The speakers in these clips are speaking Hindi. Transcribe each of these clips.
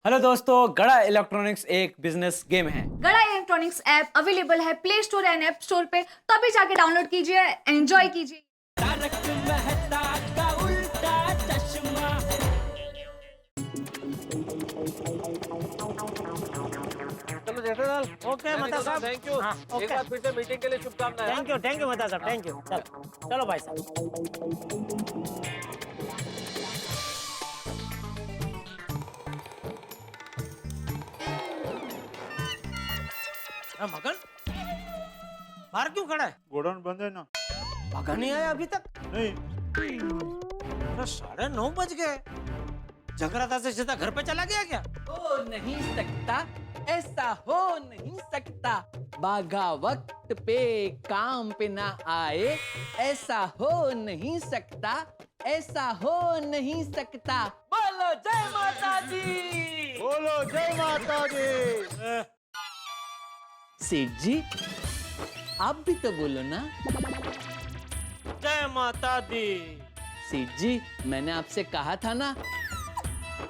हेलो दोस्तों, गड़ा इलेक्ट्रॉनिक्स एक बिजनेस गेम है। गड़ा इलेक्ट्रॉनिक्स ऐप अवेलेबल है play store and app store पे, तो अभी जाके डाउनलोड कीजिए, एंजॉय कीजिए। तारक मेहता का उल्टा चश्मा। चलो जेठालाल। ओके मता साहब, थैंक यू। हाँ, एक ओके बार फिर से मीटिंग के लिए शुभकामनाएं। थैंक यू मता साहब, थैंक यू। चलो चलो भाई साहब। मगन बाहर क्यों खड़ा है? गोडाउन बंद है ना। भागा नहीं आया अभी तक? नहीं, तो 9:30 बज गए। जगराता से सीधा घर पे चला गया क्या? हो नहीं सकता, ऐसा हो नहीं सकता। बागा वक्त पे काम पे ना आए, ऐसा हो नहीं सकता, ऐसा हो नहीं सकता। बोलो जय माता दी। बोलो जय माता दी। सेठ जी, आप भी तो बोलो ना। जय माता दी। सेठ जी, मैंने आपसे कहा था ना,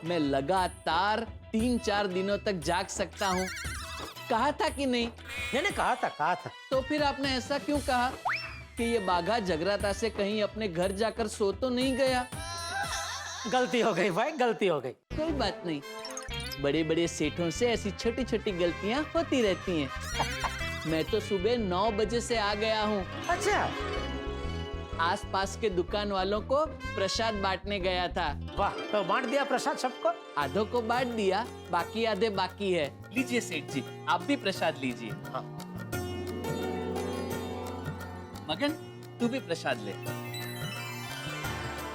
मैं लगातार 3-4 दिनों तक जाग सकता हूँ। कहा था कि नहीं? मैंने कहा था। तो फिर आपने ऐसा क्यों कहा कि ये बाघा जगराता से कहीं अपने घर जाकर सो तो नहीं गया? गलती हो गई भाई, गलती हो गई। कोई बात नहीं, बड़े बड़े सेठों से ऐसी छोटी छोटी गलतियां होती रहती हैं। मैं तो सुबह 9 बजे से आ गया हूँ। अच्छा, आसपास के दुकान वालों को प्रसाद बांटने गया था। वाह, तो बांट दिया प्रसाद सबको? आधों को बांट दिया, बाकी आधे बाकी है। लीजिए सेठ जी, आप भी प्रसाद लीजिए। हाँ। मगन, तू भी प्रसाद ले।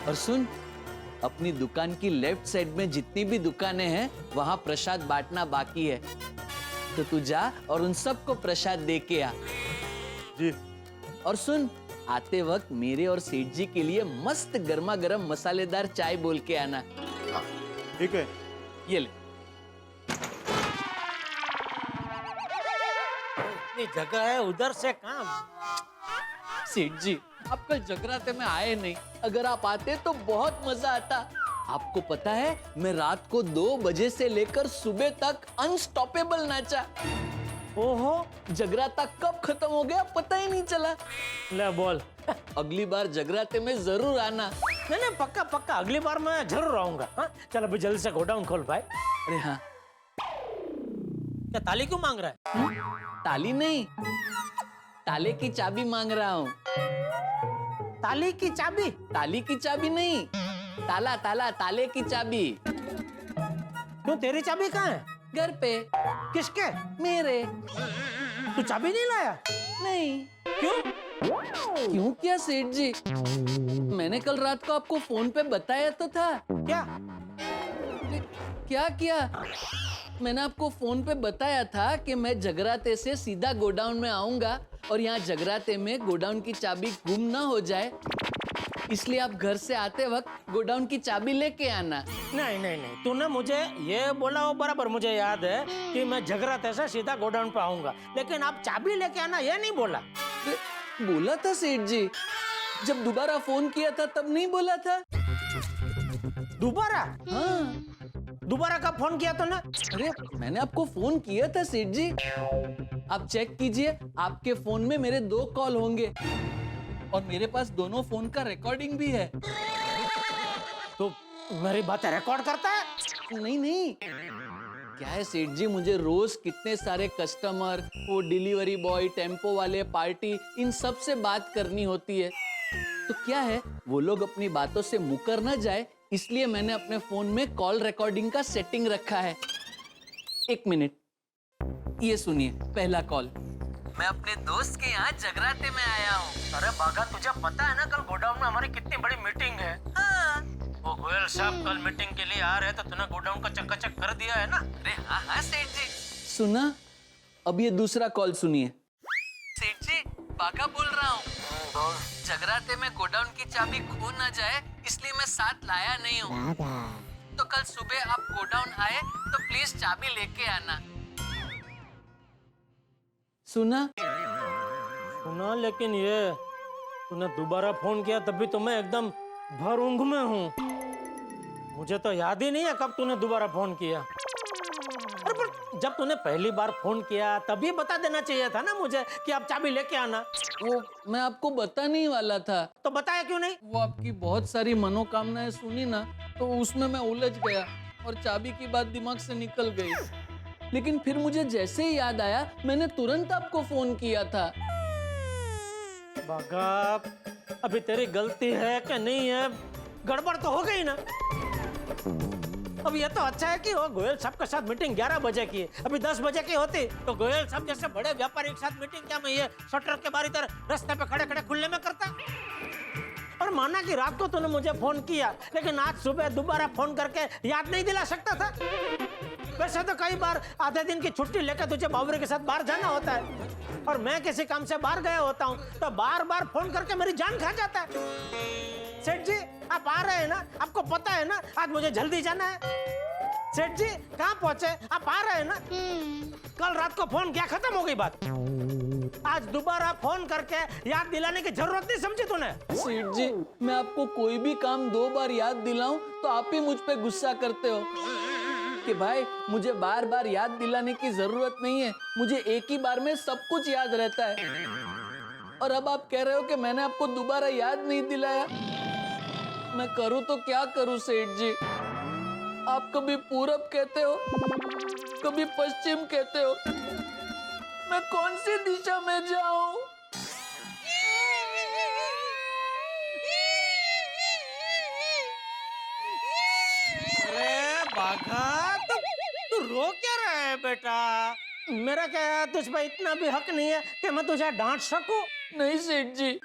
और सुन, अपनी दुकान की लेफ्ट साइड में जितनी भी दुकानें हैं, वहां प्रसाद बांटना बाकी है। तो तू जा और उन सबको प्रसाद दे के आ। जी। और सुन, आते वक्त मेरे और सेठ जी के लिए मस्त गर्मा गर्म मसालेदार चाय बोल के आना। ठीक है। ये ले। इतनी जगह है, उधर से काम। सेठ जी, आप कल जगराते में आए नहीं। अगर आप आते तो बहुत मजा आता। आपको पता है, मैं रात को 2 बजे से लेकर सुबह तक अनस्टॉपेबल नाचा। ओहो, जगराता कब खत्म हो गया पता ही नहीं चला। ले बोल। अगली बार जगराते में जरूर आना। नहीं, पक्का पक्का, अगली बार मैं जरूर आऊंगा। हाँ, चल अभी जल्दी से गोडाउन खोल भाई। अरे हाँ, क्या ताली क्यों मांग रहा है? ताली नहीं, ताले की चाबी मांग रहा हूँ। ताली की चाबी? ताली की चाबी नहीं, ताला ताला, ताले की चाबी। क्यों, तेरी चाबी कहाँ है? घर पे। किसके? मेरे। तू चाबी नहीं लाया? नहीं। क्यों? क्यों क्या सेठ जी? मैंने कल रात को आपको फोन पे बताया तो था। क्या? क्या किया? मैंने आपको फोन पे बताया था कि मैं जगराते से सीधा गोडाउन में आऊंगा और यहाँ जगराते में गोडाउन की चाबी गुम ना हो जाए, इसलिए आप घर से आते वक्त गोडाउन की चाबी लेके आना। नहीं, तूने मुझे ये बोला हो बराबर, मुझे याद है कि मैं जगराते से सीधा गोडाउन पे आऊंगा, लेकिन आप चाबी लेके आना ये नहीं बोला। बोला था सेठ जी, जब दोबारा फोन किया था तब नहीं बोला था? दोबारा? हाँ। दोबारा कब फोन किया तूने? अरे मैंने आपको फोन किया था सेठ जी। आप चेक कीजिए, आपके फोन में मेरे 2 कॉल होंगे और मेरे पास दोनों फोन का रिकॉर्डिंग भी है। तू मेरी बातें रिकॉर्ड करता है? नहीं, क्या है सेठ जी, मुझे रोज कितने सारे कस्टमर, वो डिलीवरी बॉय, टेम्पो वाले, पार्टी, इन सब से बात करनी होती है। तो क्या है, वो लोग अपनी बातों से मुकर ना जाए, इसलिए मैंने अपने फोन में कॉल रिकॉर्डिंग का सेटिंग रखा है। 1 मिनट, ये सुनिए पहला कॉल। मैं अपने दोस्त के यहाँ जगराते में आया हूँ। अरे बागा, तुझे पता है ना कल गोडाउन में हमारी कितनी बड़ी मीटिंग है? हाँ। वो गोयल साहब कल मीटिंग के लिए आ रहे हैं, तो तूने गोडाउन का चकाचक कर दिया है ना? अरे हाँ सेठ जी। सुना? अब ये दूसरा कॉल सुनिए। सेठ जी, बाका बोल रहा हूँ। जगराते में गोडाउन की चाबी खो ना जाए, इसलिए मैं साथ लाया नहीं हूँ। तो कल सुबह आप गोडाउन आए तो प्लीज चाबी लेके आना। सुना? सुना, लेकिन ये तूने दोबारा फोन किया तभी तो मैं एकदम भर ऊंघ में हूँ। मुझे तो याद ही नहीं है कब तूने दोबारा फोन किया। अरे पर जब तूने पहली बार फोन किया तभी बता देना चाहिए था ना मुझे कि आप चाबी लेके आना। वो मैं आपको बताने ही वाला था। तो बताया क्यों नहीं? वो आपकी बहुत सारी मनोकामनाएं सुनी ना, तो उसमें मैं उलझ गया और चाबी की बात दिमाग से निकल गई। लेकिन फिर मुझे जैसे ही याद आया, मैंने तुरंत आपको फोन किया था। बागा, अभी तेरी गलती है कि नहीं है? गड़बड़ तो हो गई ना। अब ये तो अच्छा है कि वो गोयल साहब के साथ मीटिंग 11 बजे की है, अभी 10 बजे की होती तो गोयल साहब जैसे बड़े व्यापारी के साथ मीटिंग क्या मैं ये शटर के बाहर इधर रास्ते पे खड़े खड़े खुले में करता। और माना कि रात को तूने मुझे फोन किया, लेकिन आज सुबह दोबारा फोन करके याद नहीं दिला सकता था? वैसे तो कई बार आधे दिन की छुट्टी लेकर तुझे बाबूरे के साथ बाहर जाना होता है, और मैं किसी काम से बाहर गया होता हूँ तो बार बार फोन करके मेरी जान खा जाता है। सेठ जी आप आ रहे हैं ना? आपको पता है ना आज मुझे जल्दी जाना है। सेठ जी कहाँ पहुंचे? आप आ रहे हैं ना? कल रात को फोन किया, खत्म हो गई बात। आज दोबारा फोन करके याद दिलाने की जरूरत नहीं समझी तूने? सेठ जी, मैं आपको कोई भी काम 2 बार याद दिलाऊं तो आप ही मुझ पे गुस्सा करते हो कि भाई मुझे बार बार याद दिलाने की जरूरत नहीं है, मुझे एक ही बार में सब कुछ याद रहता है। और अब आप कह रहे हो कि मैंने आपको दोबारा याद नहीं दिलाया। मैं करूं तो क्या करूं सेठ जी? आप कभी पूरब कहते हो, कभी पश्चिम कहते हो, मैं कौन सी दिशा में जाऊं? अरे बाघा, तू रो क्या रहा है बेटा? मेरा क्या तुझ पर इतना भी हक नहीं है कि मैं तुझे डांट सकूं? नहीं सेठ जी,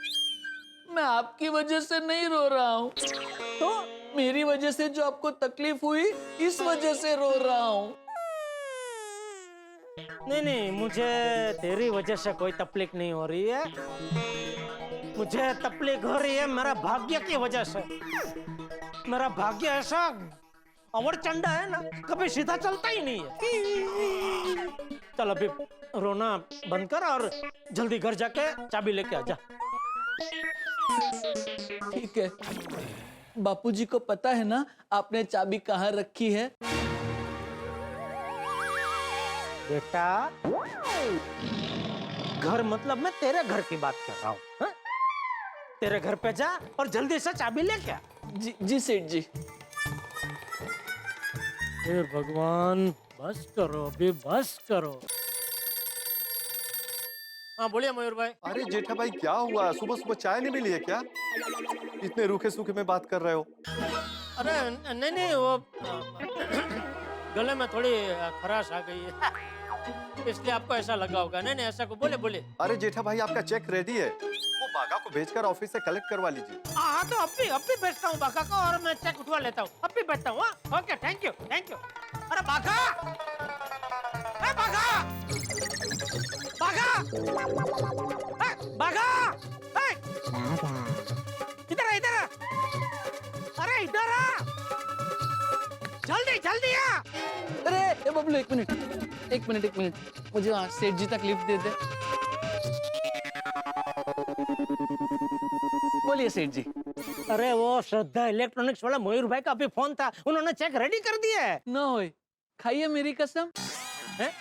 मैं आपकी वजह से नहीं रो रहा हूँ, तो मेरी वजह से जो आपको तकलीफ हुई इस वजह से रो रहा हूँ। नहीं नहीं, मुझे तेरी वजह से कोई तकलीफ नहीं हो रही है, मुझे तकलीफ हो रही है मेरा भाग्य की वजह से। मेरा भाग्य ऐसा अवरचंडा है ना, कभी सीधा चलता ही नहीं है। चल अभी रोना बंद कर और जल्दी घर जाके चाबी लेके आ जा। ठीक है, बापूजी को पता है ना आपने चाबी कहाँ रखी है? बेटा, घर मतलब मैं तेरे घर की बात कर रहा हूँ। तेरे घर पे जा और जल्दी से चाबी लेके आ। जी सेठ जी। हे भगवान, बस करो अभी, बस करो। हाँ बोलिए मयूर भाई। अरे जेठा भाई क्या हुआ? सुबह सुबह चाय नहीं मिली है क्या? इतने रूखे सूखे में बात कर रहे हो। अरे नहीं नहीं, वो गले में थोड़ी खराश आ गई है, इसलिए आपको ऐसा लगा होगा। नहीं नहीं, ऐसा को बोले बोले। अरे जेठा भाई आपका चेक रेडी है, वो बागा को भेजकर ऑफिस से कलेक्ट करवा लीजिए। हाँ तो अब भी भेजता हूँ बागा को, और मैं चेक उठवा लेता हूँ। अब भी भेजता हूँ। Okay, thank you thank you. अरे बागा, अरे बागा, बागा, बागा, इधर आ, इधर आ। अरे इधर आ, जल्दी जल्दी आ। अरे बबलू, एक मिनट, मुझे सेठ जी तक लिफ्ट दे दे। बोलिए सेठ जी। अरे वो श्रद्धा इलेक्ट्रॉनिक्स वाला मयूर भाई का अभी फोन था, उन्होंने चेक रेडी कर दिया है। ना होए, खाइए मेरी कसम। है?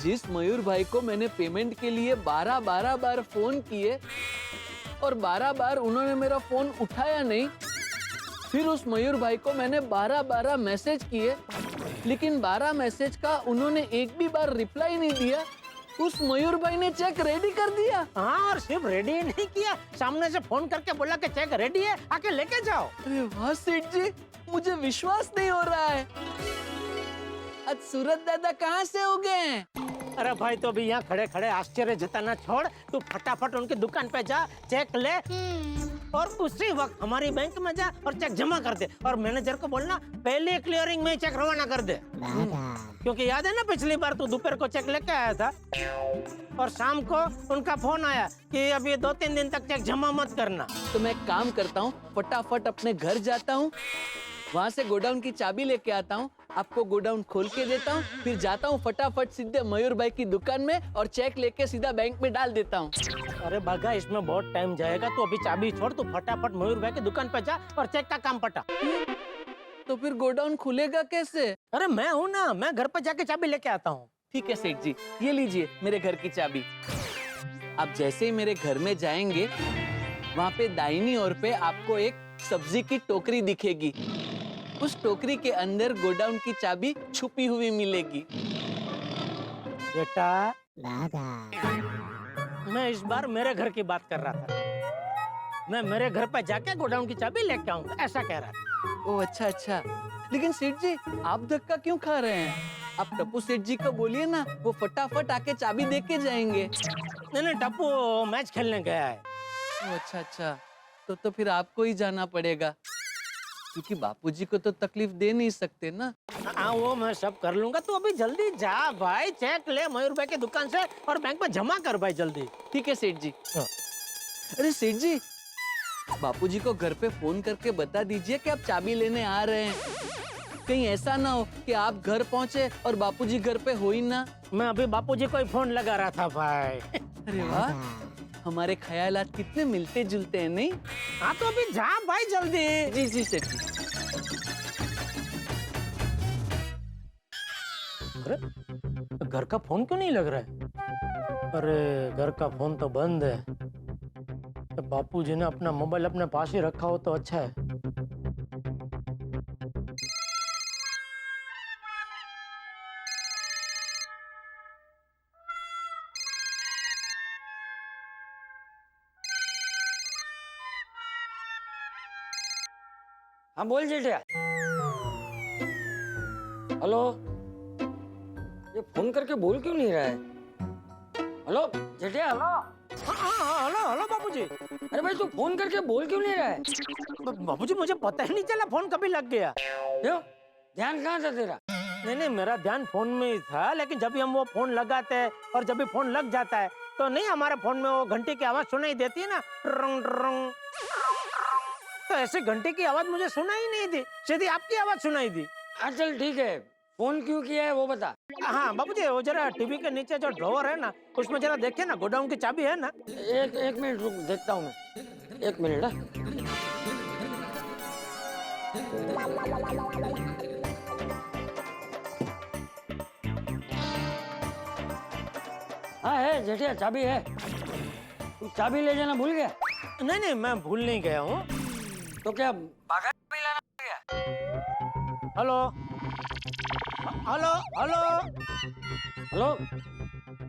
जिस मयूर भाई को मैंने पेमेंट के लिए 12 बार फोन किए और 12 बार उन्होंने मेरा फोन उठाया नहीं, फिर उस मयूर भाई को मैंने 12 मैसेज किए, लेकिन 12 मैसेज का उन्होंने एक भी बार रिप्लाई नहीं दिया, उस मयूर भाई ने चेक रेडी कर दिया। हाँ, और सिर्फ रेडी नहीं किया, सामने से फोन करके बोला कि चेक रेडी है, आके लेके जाओ। अरे वाह सेठ जी, मुझे विश्वास नहीं हो रहा है। आज सूरत दादा कहाँ से हो गए हैं? अरे भाई, तो अभी यहाँ खड़े खड़े आश्चर्य जताना छोड़, तू फटाफट उनकी दुकान पे जा, चेक ले और उसी वक्त हमारी बैंक में जा और चेक जमा कर दे। और मैनेजर को बोलना पहले क्लियरिंग में चेक रवाना कर दे, क्योंकि याद है ना पिछली बार तू दोपहर को चेक लेके आया था और शाम को उनका फोन आया कि अभी 2-3 दिन तक चेक जमा मत करना। तो मैं एक काम करता हूँ, फटाफट अपने घर जाता हूँ, वहाँ से गोडाउन की चाबी लेके आता हूँ, आपको गोडाउन खोल के देता हूँ, फिर जाता हूँ फटाफट सीधे मयूर भाई की दुकान में और चेक लेके सीधा बैंक में डाल देता हूँ। अरे बागा, इसमें बहुत टाइम जाएगा, तू अभी चाबी छोड़, तू फटाफट मयूर भाई की दुकान पे जा और चेक का काम पटा। तो फिर गोडाउन खुलेगा कैसे? अरे मैं हूँ ना, मैं घर पर जाके चाबी लेके आता हूँ। ठीक है सेठ जी, ये लीजिए मेरे घर की चाबी। आप जैसे ही मेरे घर में जाएंगे, वहाँ पे दाहिनी ओर पे आपको एक सब्जी की टोकरी दिखेगी। उस टोकरी के अंदर गोडाउन की चाबी छुपी हुई मिलेगी। बेटा मैं इस बार मेरे घर की बात कर रहा था। मैं मेरे घर पर जाके गोडाउन की चाबी लेके आऊंगा, ऐसा कह रहा था। ओह अच्छा अच्छा, लेकिन सेठ जी आप धक्का क्यों खा रहे हैं? आप टप्पू सेठ जी को बोलिए ना, वो फटाफट आके चाबी दे के जाएंगे। नहीं नहीं, टप्पू मैच खेलने गया है। ओह अच्छा अच्छा, तो फिर आपको ही जाना पड़ेगा, क्योंकि बापूजी को तो तकलीफ दे नहीं सकते ना। हाँ वो मैं सब कर लूंगा, तू अभी जल्दी जा भाई, चेक ले मयूर भाई की दुकान से और बैंक में जमा कर भाई जल्दी। ठीक है सेठ जी। हाँ। अरे सेठ जी, बापूजी को घर पे फोन करके बता दीजिए कि आप चाबी लेने आ रहे हैं। कहीं ऐसा ना हो कि आप घर पहुंचे और बापूजी घर पे हो ही ना। मैं अभी बापूजी को ही फोन लगा रहा था भाई। अरे वाह, हमारे ख्यालात कितने मिलते जुलते हैं नहीं? हाँ तो अभी जा भाई जल्दी। जी जी सेठ जी। अरे घर का फोन क्यों नहीं लग रहा है? अरे घर का फोन तो बंद है। बापूजी ने अपना मोबाइल अपने पास ही रखा हो तो अच्छा है। हाँ बोल जेठिया। हेलो, ये फोन करके बोल क्यों नहीं रहा है? Hello जेठिया, hello. हेलो हेलो बापूजी। अरे भाई तू फोन करके बोल क्यों नहीं रहा है? बापूजी मुझे पता ही नहीं चला फोन कभी लग गया। क्यों? ध्यान कहाँ था तेरा? नहीं नहीं, मेरा ध्यान फोन में ही था, लेकिन जब भी हम वो फोन लगाते हैं और जब भी फोन लग जाता है तो नहीं हमारे फोन में वो घंटी की आवाज सुनाई देती है ना, ट्रंग ट्रंग। तो ऐसे घंटी की आवाज मुझे सुनाई नहीं दी, सीधी आपकी आवाज सुनाई दी। हाँ चल ठीक है, फोन क्यों किया है वो बता। हाँ बाबूजी, वो जरा टीवी के नीचे जो ड्रॉवर है ना, उसमें जरा देखिए ना, गोडाउन की चाबी है ना। एक मिनट रुक, देखता हूँ मैं। एक मिनट। हाँ है जेठिया, चाबी है। तू चाबी ले जाना भूल गया? नहीं नहीं, मैं भूल नहीं गया हूँ। तो क्या बागा चाबी लाना भूल गया? Hello hello hello hello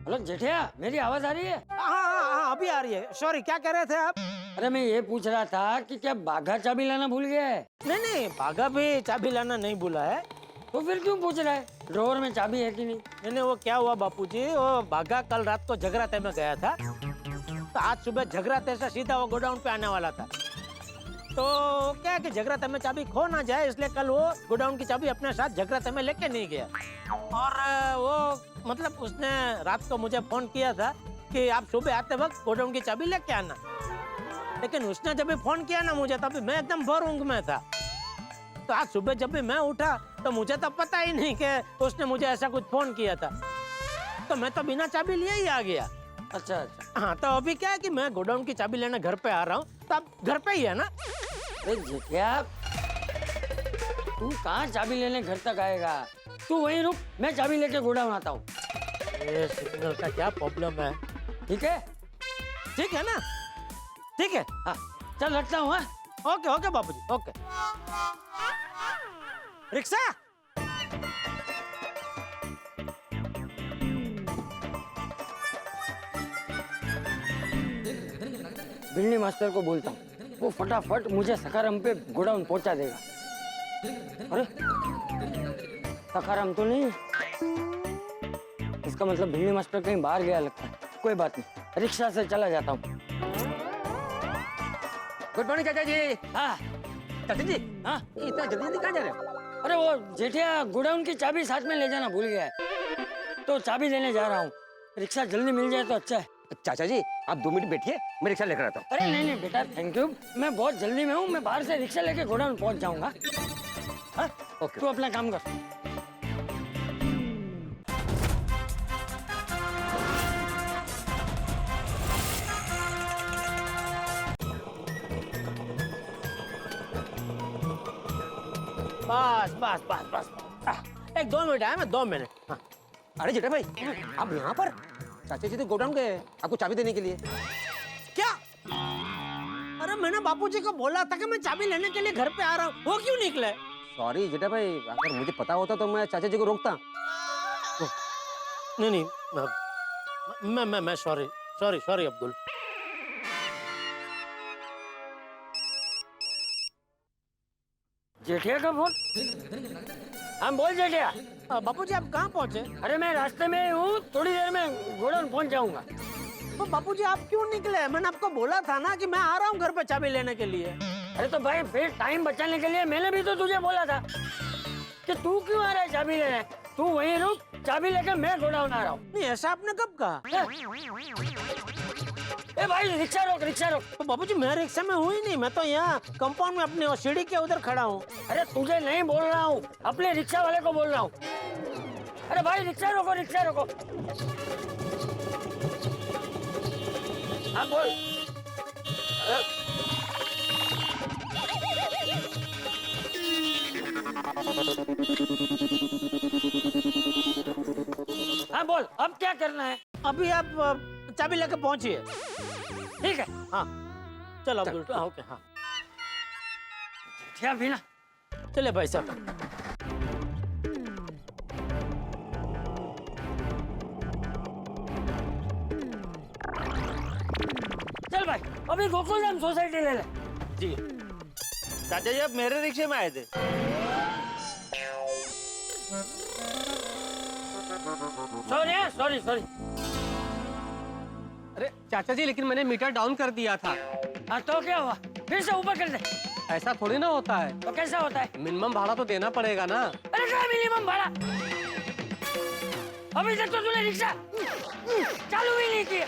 hello Jethiya, मेरी आवाज आ रही है? हाँ अभी आ रही है। सॉरी, क्या कह रहे थे आप? अरे मैं ये पूछ रहा था कि क्या बाघा चाबी लाना भूल गया है? नहीं नहीं, भागा भी चाबी लाना नहीं भूला है। तो फिर क्यों पूछ रहा है ड्रॉवर में चाबी है कि नहीं? नहीं, वो क्या हुआ बापूजी, वो भागा कल रात को जगराते में गया था, तो आज सुबह जगराते से सीधा वो गोडाउन पे आने वाला था। तो क्या है कि जगराते में चाबी खो ना जाए, इसलिए कल वो गोडाउन की चाबी अपने साथ जगराते में लेके नहीं गया। और वो मतलब उसने रात को मुझे फोन किया था कि आप सुबह आते वक्त गोडाउन की चाबी लेके आना, लेकिन उसने जब भी फोन किया ना मुझे, तभी मैं एकदम भर ऊंघ में था। तो आज सुबह जब भी मैं उठा तो मुझे तो पता ही नहीं कि उसने मुझे ऐसा कुछ फोन किया था, तो मैं तो बिना चाबी लिए ही आ गया। अच्छा अच्छा। हाँ, तो अभी क्या है कि मैं गोडाउन की चाबी लेने घर पे आ रहा हूँ, तो आप घर पे ही है ना? अरे जेठिया, तू कहाँ चाबी लेने घर तक आएगा? तू वहीं रुक, मैं चाबी लेके गोडाउन आता हूँ। ये सिग्नल का क्या प्रॉब्लम है? ठीक है? ठीक है ना? ठीक है, हाँ चल रखता हूँ। हाँ ओके ओके बापूजी, ओके। रिक्शा, बिल्ली मास्टर को बोलता हूँ, वो फटाफट मुझे सखाराम पे गोडाउन पहुंचा देगा। अरे सखाराम तो नहीं, इसका मतलब बिल्ली मास्टर कहीं बाहर गया लगता है। कोई बात नहीं, रिक्शा से चला जाता हूँ। गुड मॉर्निंग चाचा जी। हाँ चाचा जी, हाँ। इतना जल्दी कहाँ जा रहे हो? अरे वो जेठिया गोडाउन की चाबी साथ में ले जाना भूल गया है, तो चाबी लेने जा रहा हूँ। रिक्शा जल्दी मिल जाए तो अच्छा है। चाचा जी आप 2 मिनट बैठिए, मैं रिक्शा लेकर आता हूँ। अरे नहीं नहीं बेटा, थैंक यू, मैं बहुत जल्दी में हूँ। मैं बाहर से रिक्शा लेके गोडाउन पहुंच जाऊंगा। हाँ ओके। तू अपना काम कर। बस बस बस बस एक 2 मिनट है, मैं 2 मिनट। हाँ। अरे जेठा भाई, आप यहाँ पर? चाचा जी तो गोडाउन गए आपको चाबी देने के लिए। क्या? अरे मैंने बापूजी को बोला था कि मैं चाबी लेने के लिए घर पे आ रहा हूँ, वो क्यों निकले? सॉरी जेठा भाई, अगर मुझे पता होता तो मैं चाचा जी को रोकता। नहीं नहीं, मैं सॉरी सॉरी सॉरी अब्दुल। जेठिया का फोन। हम बोल जेठिया। बापूजी आप कहाँ पहुँचे? अरे मैं रास्ते में ही हूँ, थोड़ी देर में गोडाउन पहुँच जाऊंगा। तो बापूजी आप क्यों निकले? मैंने आपको बोला था ना कि मैं आ रहा हूँ घर पे चाबी लेने के लिए। अरे तो भाई फिर टाइम बचाने के लिए मैंने भी तो तुझे बोला था कि तू क्यों आ रहा है चाबी लेने। तू वहीं रुक, चाबी लेकर मैं गोडाउन आ रहा हूँ। नहीं ऐसा आपने कब कहा? ए भाई रिक्शा रोक, रिक्शा रोक। तो बाबूजी मैं रिक्शा में हूँ ही नहीं, मैं तो यहाँ कंपाउंड में अपने सीढ़ी के उधर खड़ा हूँ। अरे तुझे नहीं बोल रहा हूँ, अपने रिक्शा वाले को बोल रहा हूँ। अरे भाई रिक्शा रोको, रिक्शा रोको। हाँ बोल। हाँ बोल, अब क्या करना है? अभी आप चाबी लेकर पहुंचिए। ठीक है। हाँ चलो अब्दुल। हाँ, ओके हाँ क्या भी ना। चलिए भाई साहब। चल भाई अभी गोकुलधाम सोसाइटी ले ले। जी चाचा जी आप मेरे रिक्शे में आए थे? Sorry sorry sorry. अरे चाचा जी, लेकिन मैंने मीटर डाउन कर दिया था। हाँ तो क्या हुआ? फिर से ऊपर कर दे। ऐसा थोड़ी ना होता है, तो कैसा होता है? मिनिमम भाड़ा तो देना पड़ेगा ना। अरे क्या मिनिमम भाड़ा? अभी तक तो तूने रिक्शा चालू भी नहीं किया,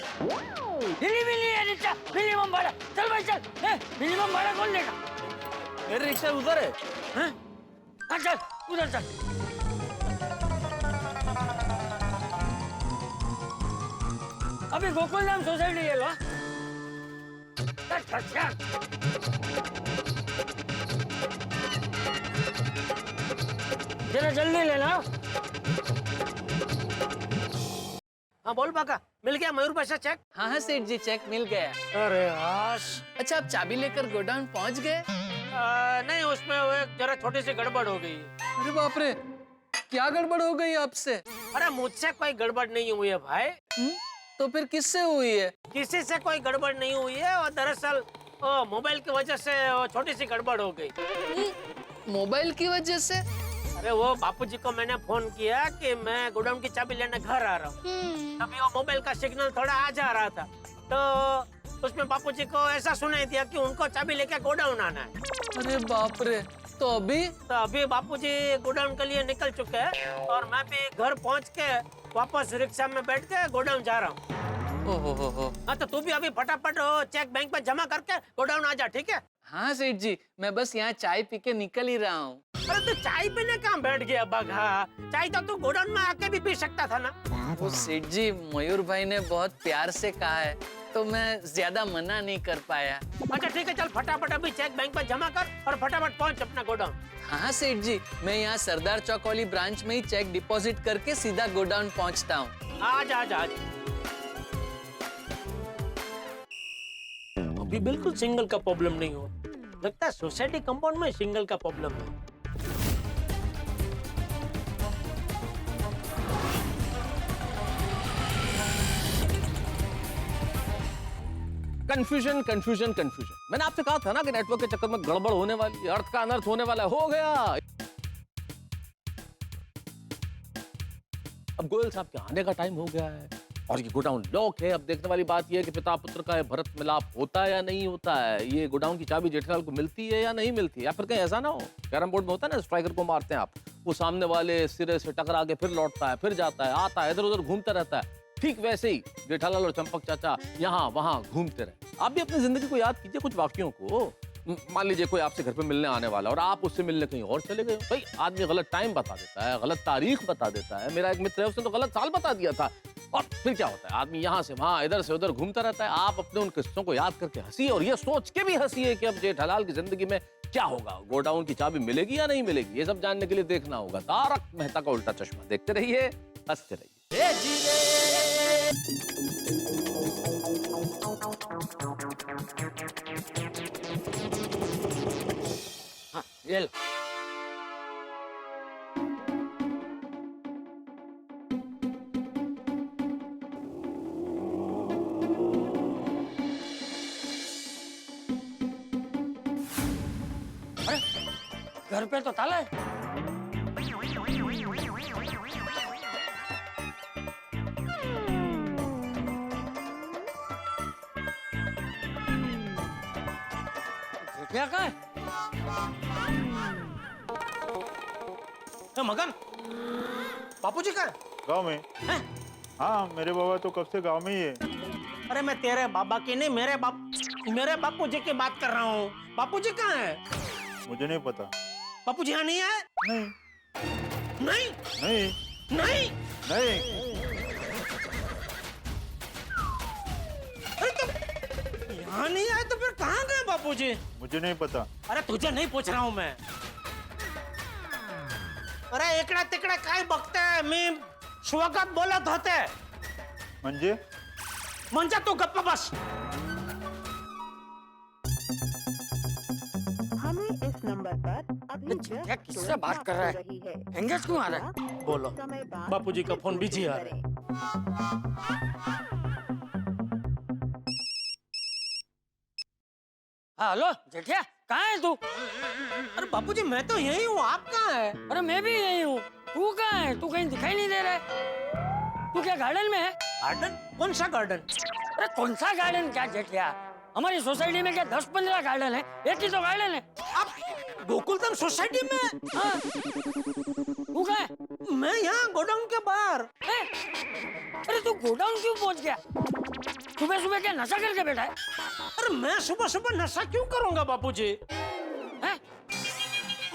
हिली भी नहीं है रिक्शा। मिनिमम भाड़ा चल भाई चल। मिनिमम भाड़ा कौन देगा? मेरे रिक्शा उधर है। हाँ हाँ, चल उधर चल। अभी गोकुलधाम सोसाइटी ले लो। जरा जल्दी लेना। हाँ बोल बाका, मिल गया मयूर पाशा चेक? हाँ हाँ सेठ जी, चेक मिल गया। अरे आश। अच्छा आप चाबी लेकर गोडाउन पहुंच गए? नहीं उसमें वो एक जरा छोटी सी गड़बड़ हो गई। अरे बाप रे, क्या गड़बड़ हो गई आपसे? अरे मुझसे कोई गड़बड़ नहीं हुई है भाई। तो फिर किससे हुई है? किसी से कोई गड़बड़ नहीं हुई है, और दरअसल मोबाइल की वजह से छोटी सी गड़बड़ हो गई। मोबाइल की वजह से? अरे वो बापूजी को मैंने फोन किया कि मैं गोडाउन की चाबी लेने घर आ रहा हूँ। तभी वो मोबाइल का सिग्नल थोड़ा आ जा रहा था, तो उसमें बापूजी को ऐसा सुनाई दिया कि उनको चाबी लेके गोडाउन आना है। अरे बाप रे, तो अभी बापूजी गोडाउन के लिए निकल चुके हैं, और मैं भी घर पहुँच के वापस रिक्शा में बैठ के गोडाउन जा रहा हूँ। ओहो। हाँ तो तू भी अभी फटाफट चेक बैंक में जमा करके गोडाउन आ जा, ठीक है? हाँ सेठ जी, मैं बस यहाँ चाय पी के निकल ही रहा हूँ। अरे तू चाय पीने कहाँ बैठ गया बघा? चाय तो तू गोडाउन में आके भी पी सकता था ना। वो सेठ जी, मयूर भाई ने बहुत प्यार से कहा है तो मैं ज्यादा मना नहीं कर पाया। अच्छा ठीक है, चल फटाफट अभी चेक बैंक में जमा कर और फटाफट पहुंच अपना गोडाउन। हाँ सेठ जी, मैं यहाँ सरदार चौक वाली ब्रांच में ही चेक डिपॉजिट करके सीधा गोडाउन पहुँचता हूँ। आजा आजा आजा। अभी बिल्कुल सिंगल का प्रॉब्लम नहीं हुआ, लगता है सोसाइटी कंपाउंड में सिंगल का प्रॉब्लम है। Confusion confusion confusion. मैंने आपसे कहा था ना कि नेटवर्क के चक्कर में गड़बड़ होने वाली, अर्थ का अनर्थ होने वाला। हो गया। अब गोयल साहब के आने का टाइम हो गया है और ये गोडाउन लॉक है। अब देखने वाली बात यह है कि पिता पुत्र का भरत मिलाप होता है या नहीं होता है। ये गोडाउन की चाबी जेठालाल को मिलती है या नहीं मिलती, या फिर कहीं ऐसा ना हो कैरम बोर्ड में होता है ना, स्ट्राइकर को मारते हैं आप, वो सामने वाले सिरे से टकरा के फिर लौटता है, फिर जाता है, आता है, इधर उधर घूमता रहता है। ठीक वैसे ही जेठालाल और चंपक चाचा यहाँ वहां घूमते रहे। आप भी अपनी जिंदगी को याद कीजिए, कुछ वाक्यों को। मान लीजिए कोई आपसे घर पे मिलने आने वाला और आप उससे मिलने कहीं और चले गए। भाई आदमी गलत टाइम बता देता है, गलत तारीख बता देता है। मेरा एक मित्र है, उसने तो गलत साल बता दिया था। और फिर क्या होता है, आदमी यहाँ से वहां, इधर से उधर घूमता रहता है। आप अपने उन किस्सों को याद करके हंसिए और ये सोच के भी हंसिए कि अब जेठालाल की जिंदगी में क्या होगा, गोडाउन की चाबी मिलेगी या नहीं मिलेगी, ये सब जानने के लिए देखना होगा तारक मेहता का उल्टा चश्मा। देखते रहिए, हंसते रहिए। हाँ ये लो। अरे घर पे तो ताला है। क्या कहा है? मगन, बापूजी कहाँ है? गांव में। हैं? हाँ मेरे बाबा तो कब से गांव में ही है। अरे मैं तेरे बाबा की नहीं, मेरे बापूजी की बात कर रहा हूँ। बापूजी कहाँ है? मुझे नहीं पता। बापूजी यहाँ नहीं है? नहीं नहीं नहीं नहीं। नहीं। अरे तो यहाँ नहीं आए तो फिर कहाँ गए बापूजी? मुझे नहीं पता। अरे तुझे नहीं पूछ रहा हूँ मैं। अरे इकडे तिकडे काय बघते, मी स्वागत बोलत होते। म्हणजे म्हणजे तू गप्प बस। हमें इस नंबर पर अभी क्या किससे बात कर रहा है? एंगेज क्यों आ रहा है? बोलो। बापूजी का फोन बिजी आ रहा है। हाँ हेलो जेठिया, कहाँ है तू? अरे बापूजी मैं तो यही हूँ, आप कहाँ है? अरे मैं भी यही हूँ। तू कहाँ है? तू कहीं दिखाई नहीं दे रहा है। तू क्या गार्डन में है? गार्डन? कौन सा गार्डन? अरे कौन सा गार्डन क्या जेठिया? हमारी सोसाइटी में क्या 10-15 गार्डन है? एक ही तो गार्डन है। आप गोकुलधाम सोसाइटी में? हाँ। तू कहाँ है? मैं यहाँ गोडाउन के बाहर। हैं? अरे तू गोडाउन क्यों पहुंच गया? सुबह सुबह क्या नशा करके बैठा है? अरे मैं सुबह सुबह नशा क्यों करूंगा बापूजी? हैं?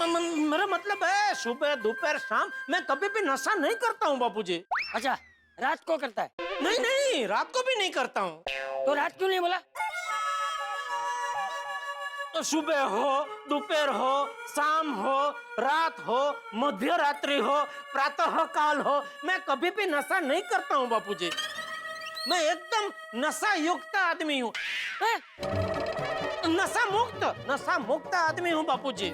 मेरा मतलब है सुबह दोपहर शाम मैं कभी भी नशा नहीं करता हूँ बापूजी। अच्छा रात को करता है? नहीं नहीं, रात को भी नहीं करता हूँ। तो रात क्यों नहीं बोला? तो सुबह हो, दोपहर हो, शाम हो, रात हो, मध्य रात्रि हो, प्रातः काल हो, मैं कभी भी नशा नहीं करता हूँ बापूजी। मैं एकदम नशा युक्त आदमी हूँ। हैं? नशा मुक्त आदमी हूँ बापूजी।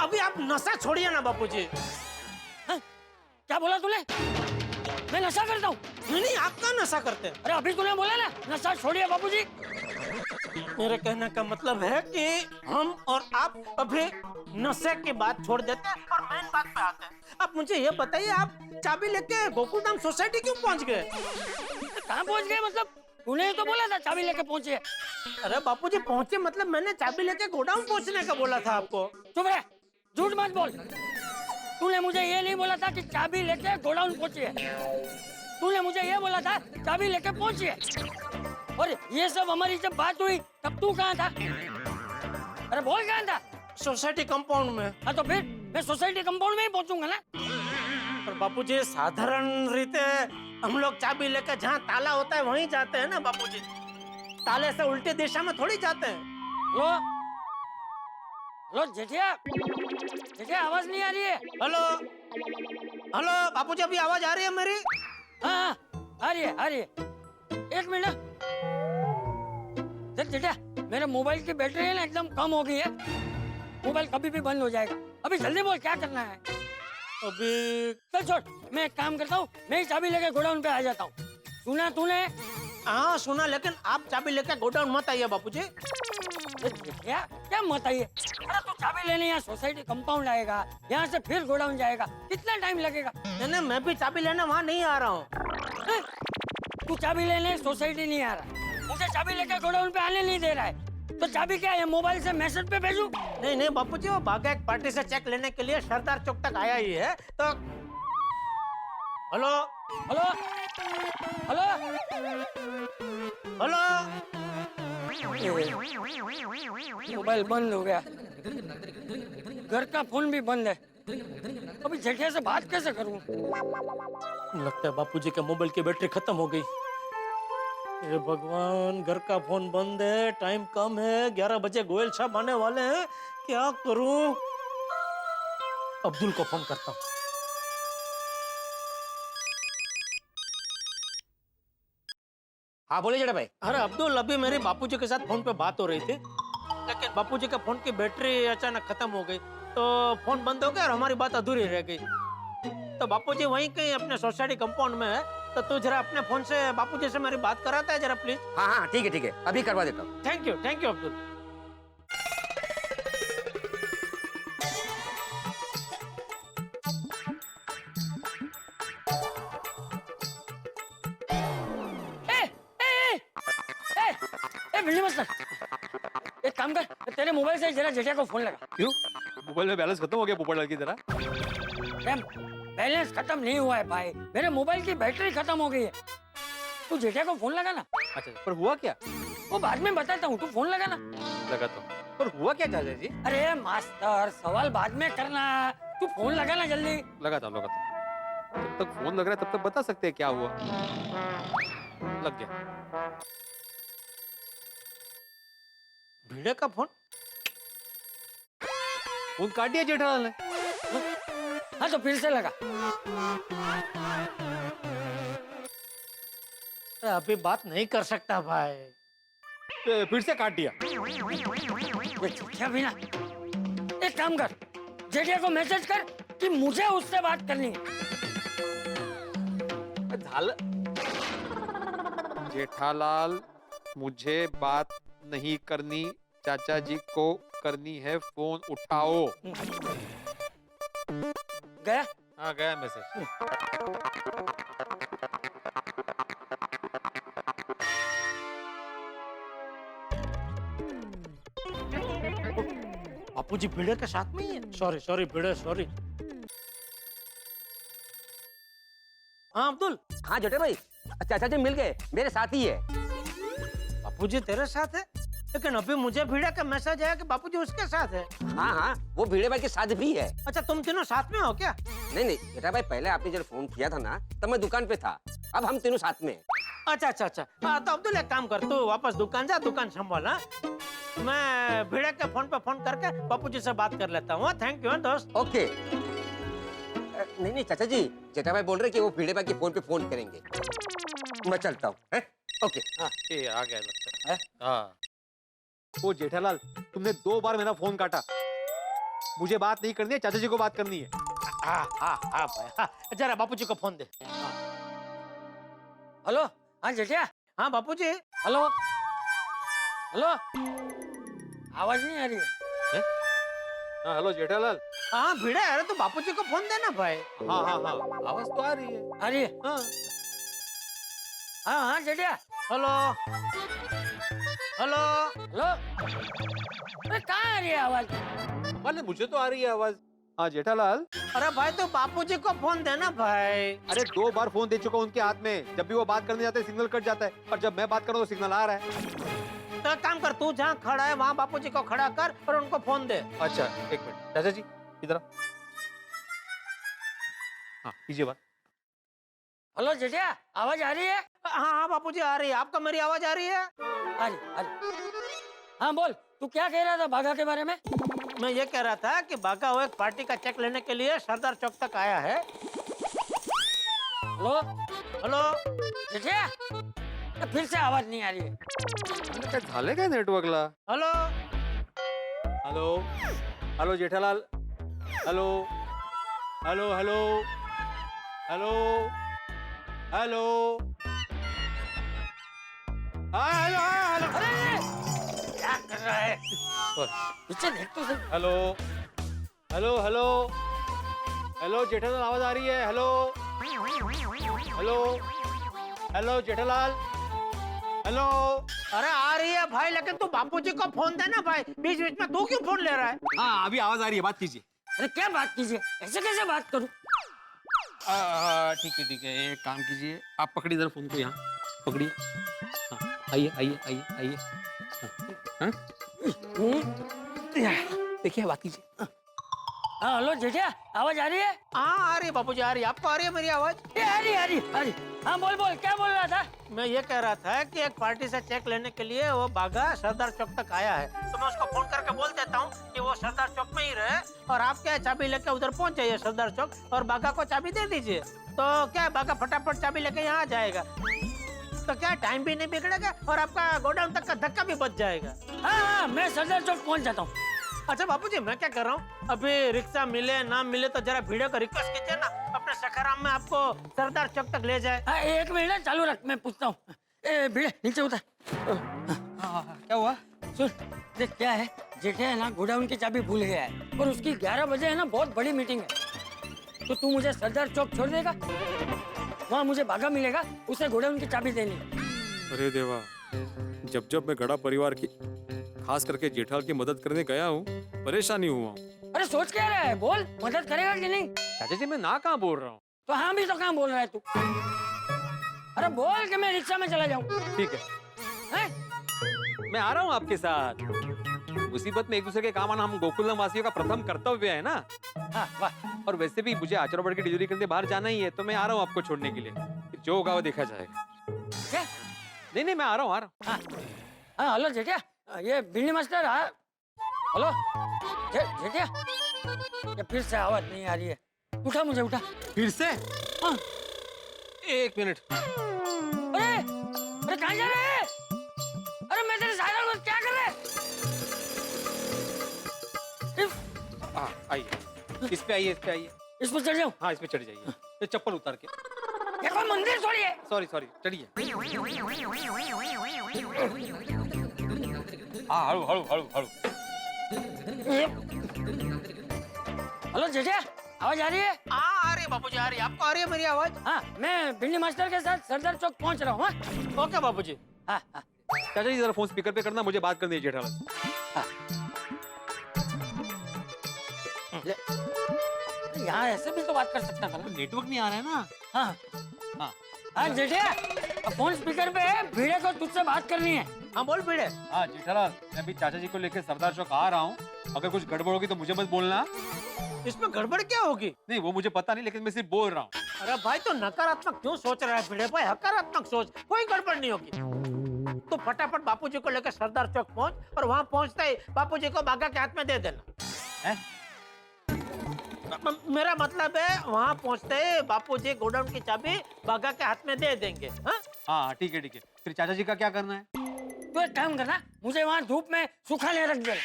अभी आप नशा छोड़िए ना बापूजी। हैं? क्या बोला तूने? मैं नशा करता हूँ? नहीं नहीं, आप कहाँ नशा करते हैं? अरे अभी तूने बोला ना नशा छोड़िए बाबूजी। मेरे कहने का मतलब है कि हम और आप अभी नशे की बात छोड़ देते हैं और मेन बात पे आते हैं। आप मुझे ये बताइए, आप चाबी लेके गोकुलधाम सोसाइटी क्यों पहुंच गए? कहाँ पहुँच गए मतलब? तूने तो बोला था चाबी लेके पहुँचे। अरे बापूजी पहुंचे मतलब मैंने चाबी लेके गोडाउन पहुंचने का बोला था आपको। चुप रह, झूठ मत बोल। तूने मुझे ये नहीं बोला था कि चाबी लेके गोडाउन पहुँचिए। तूने मुझे ये बोला था चाबी लेके पहुँचिए। और ये सब हमारी जब बात हुई तब तू कहाँ था? अरे बोल कहाँ था? सोसाइटी कंपाउंड में। हाँ तो फिर मैं सोसाइटी कंपाउंड में ही पहुँचूंगा ना। पर बापूजी साधारण रीते हम लोग चाबी लेकर जहाँ ताला होता है वहीं जाते हैं ना बापूजी। ताले से उल्टी दिशा में थोड़ी जाते हैं। हेलो हेलो जेठिया, जेठिया आवाज नहीं आ रही है? हेलो हेलो बापूजी, अभी आवाज आ रही है मेरी? हाँ आ रही है, आ रही है। एक मिनट। देख जेठिया, मेरे मोबाइल की बैटरी है ना एकदम कम हो गई है। मोबाइल कभी भी बंद हो जाएगा। अभी जल्दी बोल क्या करना है? अभी चल छोड़, मैं एक काम करता हूँ, मैं ही चाबी लेके गोडाउन पे आ जाता हूँ। सुना तूने? हाँ सुना, लेकिन आप चाबी लेकर गोडाउन मत आइए बापूजी। क्या क्या मत आइए? अरे तू चाबी लेने यहाँ सोसाइटी कंपाउंड आएगा, यहाँ से फिर गोडाउन जाएगा, कितना टाइम लगेगा? नहीं मैं भी चाबी लेने वहाँ नहीं आ रहा हूँ। तू चाबी लेने सोसाइटी नहीं आ रहा, मुझे चाबी लेकर गोडाउन पे आने नहीं दे रहा है, तो चाबी क्या है मोबाइल से मैसेज पे भेजूं? नहीं बापूजी, वो भागा एक पार्टी से चेक लेने के लिए सरदार चौक तक आया ही है तो। Hello hello hello hello, mobile बंद हो गया, घर का फोन भी बंद है। अभी जेठिया से बात कैसे करूं? लगता है बापूजी के मोबाइल की बैटरी खत्म हो गई। हे भगवान, घर का फोन बंद है, टाइम कम है, 11 बजे गोयल साहब आने वाले हैं, क्या करूं? अब्दुल को फोन करता हूँ। हाँ बोले जेठा भाई। अरे अब्दुल, अभी मेरे बापूजी के साथ फोन पे बात हो रही थी, लेकिन बापूजी के फोन की बैटरी अचानक खत्म हो गई, तो फोन बंद हो गया और हमारी बात अधूरी रह गई। तो बापूजी वहीं कहीं अपने सोसाइटी कंपाउंड में है, तो तू जरा अपने फोन से बापूजी से मेरी बात कराता है जरा प्लीज। हाँ हाँ ठीक है, अभी करवा देता हूँ। Thank you Abdul. बिल्ली मास्टर, एक काम कर, तेरे मोबाइल से जरा जेठिया को फोन लगा। क्यों? मोबाइल में बैलेंस खत्म हो गया पोपटलाल की तरह। बैलेंस खत्म नहीं हुआ है भाई, मेरे मोबाइल की बैटरी खत्म हो गई है। तू जेठिया को फोन लगा ना। अच्छा, पर हुआ क्या? वो बाद में बताता हूँ, तू फोन लगा ना। लगाता हूँ। पर हुआ क्या चाचा जी? अरे मास्टर, सवाल बाद में करना, तू फोन लगा ना जल्दी। लगाता हूँ। जब तक फोन लग रहा है तब तक बता सकते हैं क्या हुआ। लग गया। भिड़े का फोन? फोन काट दिया जेठालाल ने। हाँ तो फिर से लगा। अभी बात नहीं कर सकता भाई। फिर से काट दिया। क्या भी ना, एक काम कर, जेठिया को मैसेज कर कि मुझे उससे बात करनी है। जेठालाल, मुझे बात नहीं करनी, चाचा जी को करनी है, फोन उठाओ। गया? हाँ गया मैसेज। बापूजी भिड़े के साथ में ही है। सॉरी भिड़े, सॉरी। हाँ अब्दुल। हाँ जेठा भाई, चाचा जी मिल गए, मेरे साथ ही है। बापूजी तेरे साथ है, लेकिन अभी मुझे भिड़े का मैसेज आया कि बापूजी उसके साथ है। हाँ हाँ, वो भिड़े भाई के साथ भी है। अच्छा, तुम तीनों साथ में हो क्या? नहीं जेठा भाई, पहले आपने जब फोन किया था ना, तब मैं दुकान पे था, अब हम तीनों साथ में हैं। अच्छा। हाँ तो अब्दुल एक काम कर, तू वापस दुकान जा, दुकान संभाल। हाँ, मैं भिड़े के फोन पे फोन करके बापूजी से बात कर लेता हूँ। थैंक यू दोस्त। ओके। नहीं चाचा जी, जेठा भाई बोल रहे कि वो भिड़े भाई के फोन पे फोन करेंगे। मैं चलता हूँ। ओके। हाँ, ये आ गया लगता है। हाँ। ओ जेठालाल, तुमने 2 बार मेरा फोन काटा। मुझे बात नहीं करनी है, चाचा जी को बात करनी है। हाँ भाई, हाँ, जरा बापूजी को फोन दे। हेलो, हाँ जेठिया। हाँ बापूजी। हेलो, आवाज नहीं आ रही है। हाँ हेलो जेठालाल। हाँ भिड़े, अरे तो बापूजी को फोन देना भाई। हाँ आवाज तो आ रही है। आ रही है? हाँ जेठिया। हेलो। अरे कहाँ आ रही है आवाज? माने मुझे तो आ रही है आवाज। हाँ जेठालाल। अरे भाई तो बापूजी को फोन देना भाई। अरे 2 बार फोन दे चुका हूँ उनके हाथ में। जब भी वो बात करने जाते हैं सिग्नल कट जाता है, और जब मैं बात कर रहा हूँ तो सिग्नल आ रहा है। तो एक काम कर, तू जहाँ खड़ा है वहाँ बापूजी को खड़ा कर और उनको फोन दे। अच्छा एक मिनट, चाचा जी इधर। हाँ कीजिए बात। हेलो जेठिया, आवाज आ रही है? हाँ बापूजी आ रही है। आपको मेरी आवाज आ रही है? आ रही। हाँ बोल, तू क्या कह रहा था बाघा के बारे में? मैं ये कह रहा था कि बाघा वो एक पार्टी का चेक लेने के लिए सरदार चौक तक आया है। हेलो जेठिया, फिर से आवाज नहीं आ रही है। झाले काय नेटवर्कला? हेलो जेठालाल। हेलो। अरे क्या कर रहा है? पीछे देख तो सही। हेलो जेठालाल, आवाज आ रही है? हेलो जेठालाल। अरे आ रही है भाई, लेकिन तू बापूजी को फोन देना भाई। बीच बीच में तू क्यों फोन ले रहा है? हाँ अभी आवाज आ रही है, बात कीजिए। अरे क्या बात कीजिए, ऐसे कैसे बात करूं? ठीक है, एक काम कीजिए, आप पकड़िए इधर फोन को, यहाँ पकड़िए। हाँ, आइए। हाँ? देखिए बात कीजिए। हाँ हेलो जेठिया, आवाज आ रही है? हाँ आ रही है बापूजी, आ रही है। आपको आ रही है मेरी आवाज? ये आ रही। हाँ बोल बोल, क्या बोल रहा था? मैं ये कह रहा था कि एक पार्टी से चेक लेने के लिए वो बागा सरदार चौक तक आया है, तो मैं उसको फोन करके बोल देता हूँ कि वो सरदार चौक में ही रहे और आप क्या चाबी लेके उधर पहुँच जाइए सरदार चौक और बागा को चाबी दे दीजिए। तो क्या बागा फटाफट चाबी लेके यहाँ आ जाएगा, तो क्या टाइम भी नहीं बिगड़ेगा और आपका गोडाउन तक का धक्का भी बच जाएगा। हाँ मैं सरदार चौक पहुँच जाता हूँ। अच्छा बापूजी, मैं क्या कर रहा हूँ, अभी रिक्शा मिले ना मिले तो जरा भिड़े को रिक्वेस्ट कीजिए ना अपने सखाराम में आपको सरदार चौक तक ले जाए। हाँ एक मिनट चालू रख, मैं पूछता हूँ। भिड़े नीचे उतर। क्या हुआ? सुन देख, क्या है जेठे है ना गोडाउन की चाबी भूल गया है और उसकी 11 बजे है ना बहुत बड़ी मीटिंग है, तो तू मुझे सरदार चौक छोड़ देगा, वहाँ मुझे भागा मिलेगा, उसे गोडाउन की चाबी देनी है। अरे देवा, जब जब मैं गड़ा परिवार की खास करके जेठाल की मदद करने गया हूँ परेशानी हुआ हूँ। अरे सोच क्या रहा है, बोल मदद करेगा कि नहीं? चाचा जी मैं ना कहाँ बोल रहा हूँ। तो हाँ भी तो कहाँ बोल रहा है तू? अरे बोल कि मैं रिक्शा में चला जाऊँ। ठीक है, मैं आ रहा हूँ आपके साथ। मुसीबत में एक दूसरे के काम आना हम गोकुलम वासियों का प्रथम कर्तव्य है ना। हाँ वाह। और वैसे भी मुझे आचरण की डिलीवरी करने बाहर जाना ही है, तो मैं आ रहा हूँ आपको छोड़ने के लिए। फिर जो होगा वो देखा जाएगा। क्या? नहीं मैं आ रहा हूँ। हाँ हेलो जेठिया, ये बिल्ली मास्टर। हाँ हेलो जेठिया, ये फिर से आवाज नहीं आ रही है, उठा मुझे, उठा फिर से? हाँ। एक मिनट। अरे कहाँ जा रहे हैं? अरे मैं तेरे साइकिल में क्या कर रहे हैं? आइए, इस पे आइए, इस पे आइए। इस पर चढ़ जाऊँ? हाँ इस पे चढ़ जाइए। ये चप्पल उतार के। ये कोई मंदिर थोड़ी है। सॉरी चढ़िए। हाँ हड़ू। हेलो जेठिया, आवाज आ रही है? आ रही है बापूजी, आ रही है। आपको आ रही है मेरी आवाज? हाँ मैं बिल्ली मास्टर के साथ सरदार चौक पहुंच रहा हूँ। हाँ? ओके बापूजी। हाँ। चाचा जी जरा फोन स्पीकर पे करना, मुझे बात करनी है जेठालाल। यहाँ ऐसे भी तो बात कर सकता था ना। नेटवर्क नहीं आ रहा है ना। हाँ जेठिया, फोन स्पीकर पे है, भिड़े को तुझसे बात करनी है। हाँ बोल भिड़े। हाँ जेठालाल, मैं अभी चाचा जी को लेकर सरदार चौक आ रहा हूँ। अगर कुछ गड़बड़ होगी तो मुझे मत बोलना। इसमें गड़बड़ क्या होगी? नहीं वो मुझे पता नहीं, लेकिन मैं सिर्फ बोल रहा हूँ। अरे भाई तो नकारात्मक क्यों सोच रहा है भिड़े भाई? हकारात्मक सोच, कोई गड़बड़ नहीं होगी। तो फटाफट बापूजी को लेकर सरदार चौक पहुंच और वहां पहुंचते ही बापूजी को बागा के हाथ में दे देना है? मेरा मतलब है वहां पहुंचते ही बापूजी गोडाउन की चाबी बागा के हाथ में दे देंगे। हाँ ठीक है। फिर चाचा जी का क्या करना है? तू एक काम करना, मुझे वहाँ धूप में सुखाने रख देना।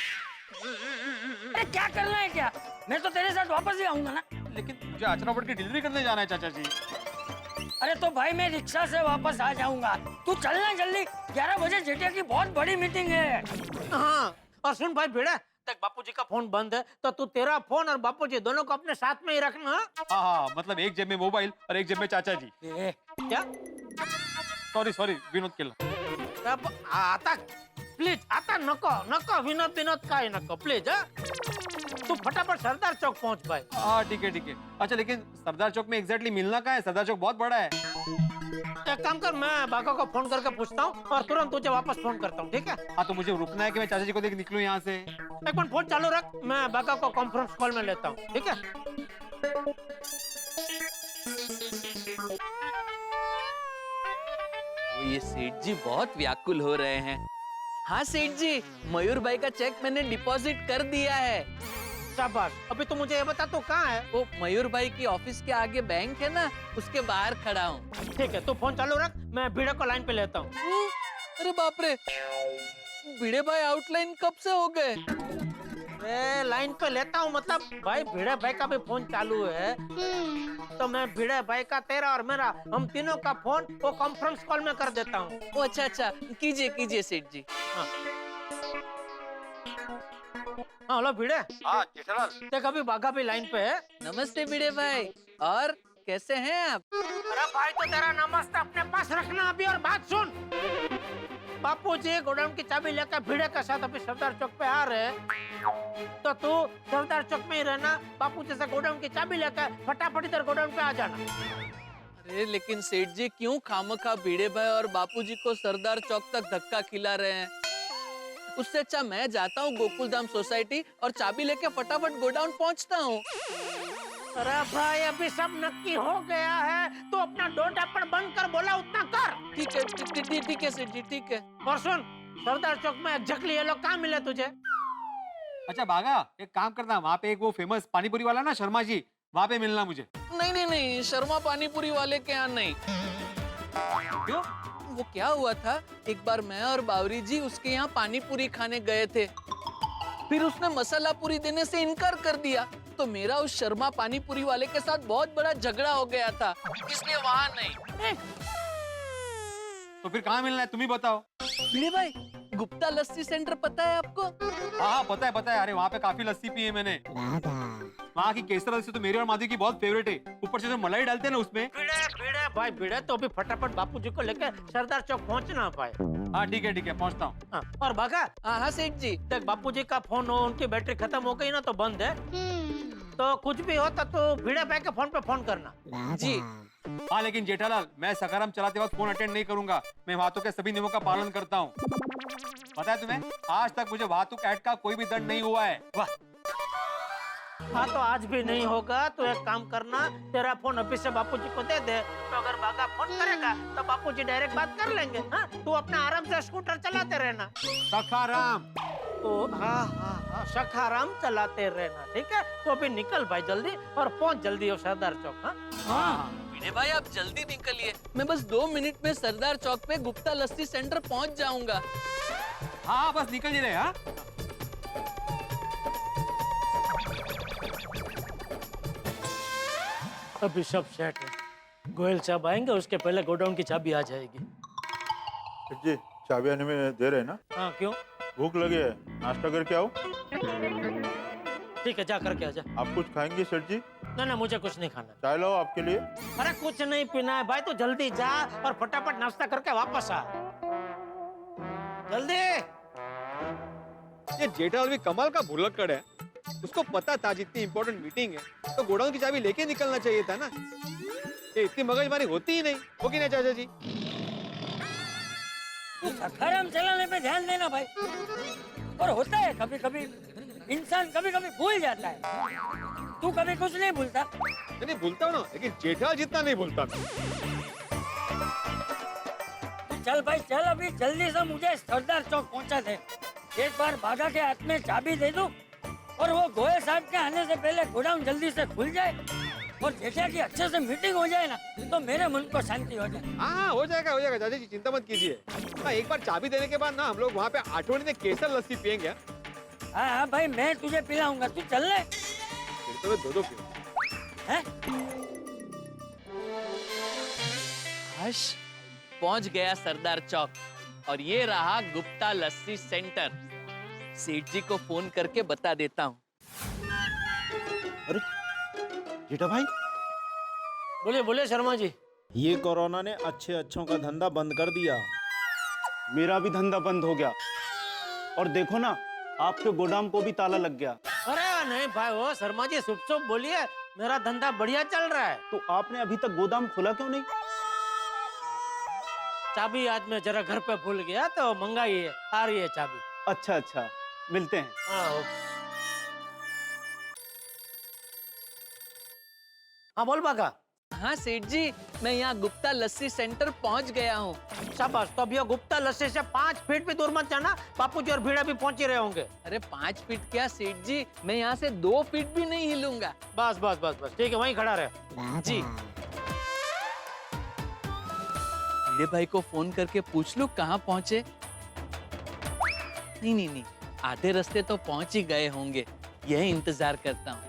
अरे क्या करना है क्या? मैं तो तेरे साथ वापस ही आऊंगा ना। लेकिन मुझे आचरावट की डिलीवरी करने जाना है चाचा जी। अरे तो भाई मैं रिक्शा से वापस आ जाऊंगा, तू चलना जल्दी। 11 बजे जेठिया की बहुत बड़ी मीटिंग है। हाँ और सुन भाई भिड़ा, तक बापूजी का फोन बंद है तो तू तेरा फोन और बापूजी दोनों को अपने साथ में ही रखना। हाँ मतलब एक जेब में मोबाइल और एक जेब में चाचा जी। क्या? सॉरी विनोद केला। आता प्लीज, आता नको विनोद काय नको प्लीज। तू फटाफट सरदार चौक पहुंच भाई। हाँ ठीक है। अच्छा लेकिन सरदार चौक में एग्जैक्टली मिलना कहाँ है? सरदार चौक बहुत बड़ा है। एक काम कर, मैं बागा को फोन करके पूछता हूँ और तुरंत तुझे वापस फोन करता हूँ, ठीक है? हाँ तो मुझे रुकना है कि मैं चाचा जी को देख निकलूं यहाँ से? एक मिनट फोन चालू रख, मैं बागा को कॉन्फ्रेंस कॉल में लेता हूँ, ठीक है? ये सेठ जी बहुत व्याकुल हो रहे हैं। हाँ सेठ जी, मयूर भाई का चेक मैंने डिपॉजिट कर दिया है। शाबाश। अभी तो मुझे ये बता तू कहाँ है? वो मयूर भाई की ऑफिस के आगे बैंक है ना, उसके बाहर खड़ा हूँ। ठीक है, तू फोन चालू रख, मैं भिड़े को लाइन पे लेता हूँ। अरे बाप रे, भिड़े भाई आउटलाइन कब से हो गए? लाइन पे लेता हूँ मतलब भाई भिड़े भाई का भी फोन चालू है, तो मैं भिड़े भाई का, तेरा और मेरा, हम तीनों का फोन वो कॉन्फ्रेंस कॉल में कर देता हूँ। ओ अच्छा, कीजिए सेठ जी। हाँ हेलो भिड़े। हाँ जेठालाल। देख अभी बागा भी लाइन पे है। नमस्ते भिड़े भाई, और कैसे हैं आप? अरे भाई तो तेरा नमस्ते अपने पास रखना अभी, और बात सुन। बापूजी गोडाउन की चाबी लेकर भिड़े के साथ अभी सरदार चौक पे आ रहे हैं, तो तू सरदार चौक में ही रहना। बापूजी से गोडाउन की चाबी लेकर फटाफट इधर गोडाउन पे आ जाना। अरे लेकिन सेठ जी क्यों खामखा भिड़े भाई और बापूजी को सरदार चौक तक धक्का खिला रहे हैं? उससे अच्छा मैं जाता हूँ गोकुलधाम सोसाइटी और चाबी लेके फटाफट गोडाउन पहुँचता हूँ। अरे भाई अभी सब नक्की हो गया है, तो अपना डोडापन बंद कर, बोला उतना कर। ठीक है ठीक है सेठ जी, ठीक है। और सुन, सरदार चौक में एग्जैक्टली ये लोग कहाँ मिले तुझे? अच्छा भागा, एक काम करना, वहाँ पे एक वो फेमस पानीपुरी वाला ना शर्मा जी, वहाँ पे मिलना मुझे। नहीं, शर्मा पानीपुरी वाले के यहाँ नहीं। क्यों? वो क्या हुआ था, एक बार मैं और बावरी जी उसके यहाँ पानीपुरी खाने गए थे, फिर उसने मसाला पूरी देने से इनकार कर दिया, तो मेरा उस शर्मा पानीपुरी वाले के साथ बहुत बड़ा झगड़ा हो गया था, इसलिए वहाँ नहीं। तो फिर कहाँ मिलना है, तुम ही बताओ। भिड़े भाई, गुप्ता लस्सी सेंटर पता है आपको? हाँ पता है, अरे वहाँ पे काफी लस्सी पी है मैंने। वहाँ की केसर लस्सी तो मेरी और माधवी की बहुत फेवरेट है, ऊपर से जो मलाई डालते हैं ना उसमें। भिड़े भाई भिड़े, तो अभी फटाफट बापू जी को लेकर सरदार चौक पहुँचना भाई। हाँ ठीक है पहुँचता हूँ। हाँ, और भागा। हाँ सेठ जी। देख बापू जी का फोन हो, उनकी बैटरी खत्म हो गई ना तो बंद है, तो कुछ भी होता तो भिड़े भाई के फोन पे फोन करना। जी हाँ लेकिन जेठालाल, मैं सकाराम चलाते वक्त फोन अटेंड नहीं करूंगा, मैं वाहतुक के सभी नियमों का पालन करता हूँ। पता है तुम्हें, आज तक मुझे वाहतुक एक्ट का कोई भी दंड नहीं हुआ है। वाह, हाँ तो आज भी नहीं होगा, तो एक काम करना, तेरा फोन ऑफिस से बापू जी को दे दे, तो अगर बागा फोन करेगा तो बापू जी डायरेक्ट बात कर लेंगे। हाँ, तू अपना आराम से स्कूटर चलाते रहना। सखाराम। तो हाँ, सखाराम चलाते रहना, ठीक है? तो अभी निकल भाई जल्दी, और पहुंच जल्दी हो सरदार चौक। हाँ भिड़े भाई आप जल्दी निकलिए, मैं बस 2 मिनट में सरदार चौक पे गुप्ता लस्सी सेंटर पहुँच जाऊंगा। हाँ बस निकल ही रहे। हाँ अभी सब सेट है, गोयल साहब आएंगे, उसके पहले गोडाउन की चाबी आ जाएगी। सेठ जी, चाबी आने में देर है ना? हाँ क्यों? भूख लगी है, नाश्ता करके आओ। ठीक है, जा करके आ जा। आप कुछ खाएंगे सेठ जी? ना मुझे कुछ नहीं खाना। चाय लाओ आपके लिए। अरे कुछ नहीं पीना है भाई, तू जल्दी जा और फटाफट नाश्ता करके वापस आ, जल्दी। ये जेठालाल भी कमाल का भुलक्कड़ है, उसको पता था जितनी इम्पोर्टेंट मीटिंग है तो गोडाउन की चाबी लेके निकलना चाहिए था ना। ये इतनी मगजमारी होती ही नहीं, हो कि नहीं चाचा जी? तू सखाराम चलाने पे ध्यान देना भाई। और होता है कभी कभी, इंसान कभी कभी भूल जाता है। तू कभी कुछ नहीं भूलता। नहीं भूलता हूँ ना, लेकिन जेठालाल जितना नहीं भूलता। चल भाई चल, अभी जल्दी से मुझे सरदार चौक पहुंचा दे। एक बार बागा के हाथ में चाबी दे दूं और वो गोयल साहब के आने से पहले गोडाउन जल्दी से खुल जाए और जैसे कि अच्छे से मीटिंग हो जाए ना, तो मेरे मन को शांति हो जाए। हाँ हो जाएगा चाचा जी, चिंता मत कीजिए। हाँ एक बार चाबी देने के बाद ना हम लोग वहाँ पे आठवड़ी में केसर लस्सी पियेंगे। हाँ भाई, मैं तुझे पिलाऊंगा, तू चल ले। फिर तो मैं 2-2 पीऊंगा। हैं? हश, पहुंच गया सरदार चौक, और ये रहा गुप्ता लस्सी सेंटर। सेठ जी को फोन करके बता देता हूँ। अरे जेठा भाई, बोले शर्मा जी। ये कोरोना ने अच्छे अच्छों का धंधा बंद कर दिया, मेरा भी धंधा बंद हो गया, और देखो ना आपके गोदाम को भी ताला लग गया। अरे नहीं भाई, वो शर्मा जी शुभ बोलिए, मेरा धंधा बढ़िया चल रहा है। तो आपने अभी तक गोदाम खोला क्यों नहीं? चाबी आज मैं जरा घर पे भूल गया, तो मंगाई आ रही है चाबी। अच्छा, मिलते हैं। हाँ बोल बागा। हाँ सेठ जी, मैं यहाँ गुप्ता लस्सी सेंटर पहुँच गया हूँ। शाबाश, तो अब ये गुप्ता लस्सी से 5 फीट भी दूर मत जाना, बापू जी और भीड़ा भी पहुंच ही रहे होंगे। अरे 5 फीट क्या सेठ जी, मैं यहाँ से 2 फीट भी नहीं हिलूंगा। बस ठीक है, वहीं खड़ा रहे। जी। भिड़े भाई को फोन करके पूछ लूं कहाँ पहुँचे। नहीं, आधे रास्ते तो पहुँच ही गए होंगे, यही इंतजार करता हूँ।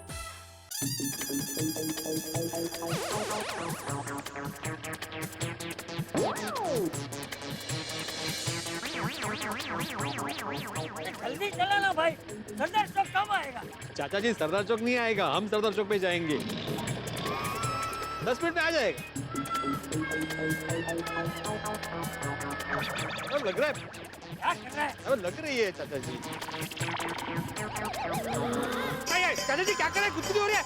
जल्दी चलाना भाई, सरदार चौक कब आएगा? चाचा जी सरदार चौक नहीं आएगा, हम सरदार चौक पे जाएंगे। 10 मिनट में आ जाएगा। अब लग रहा है, क्या कर रहा है? अब लग रही है चाचा जी। चाचा जी क्या कर रहे हैं? गुदगुदी हो रही है।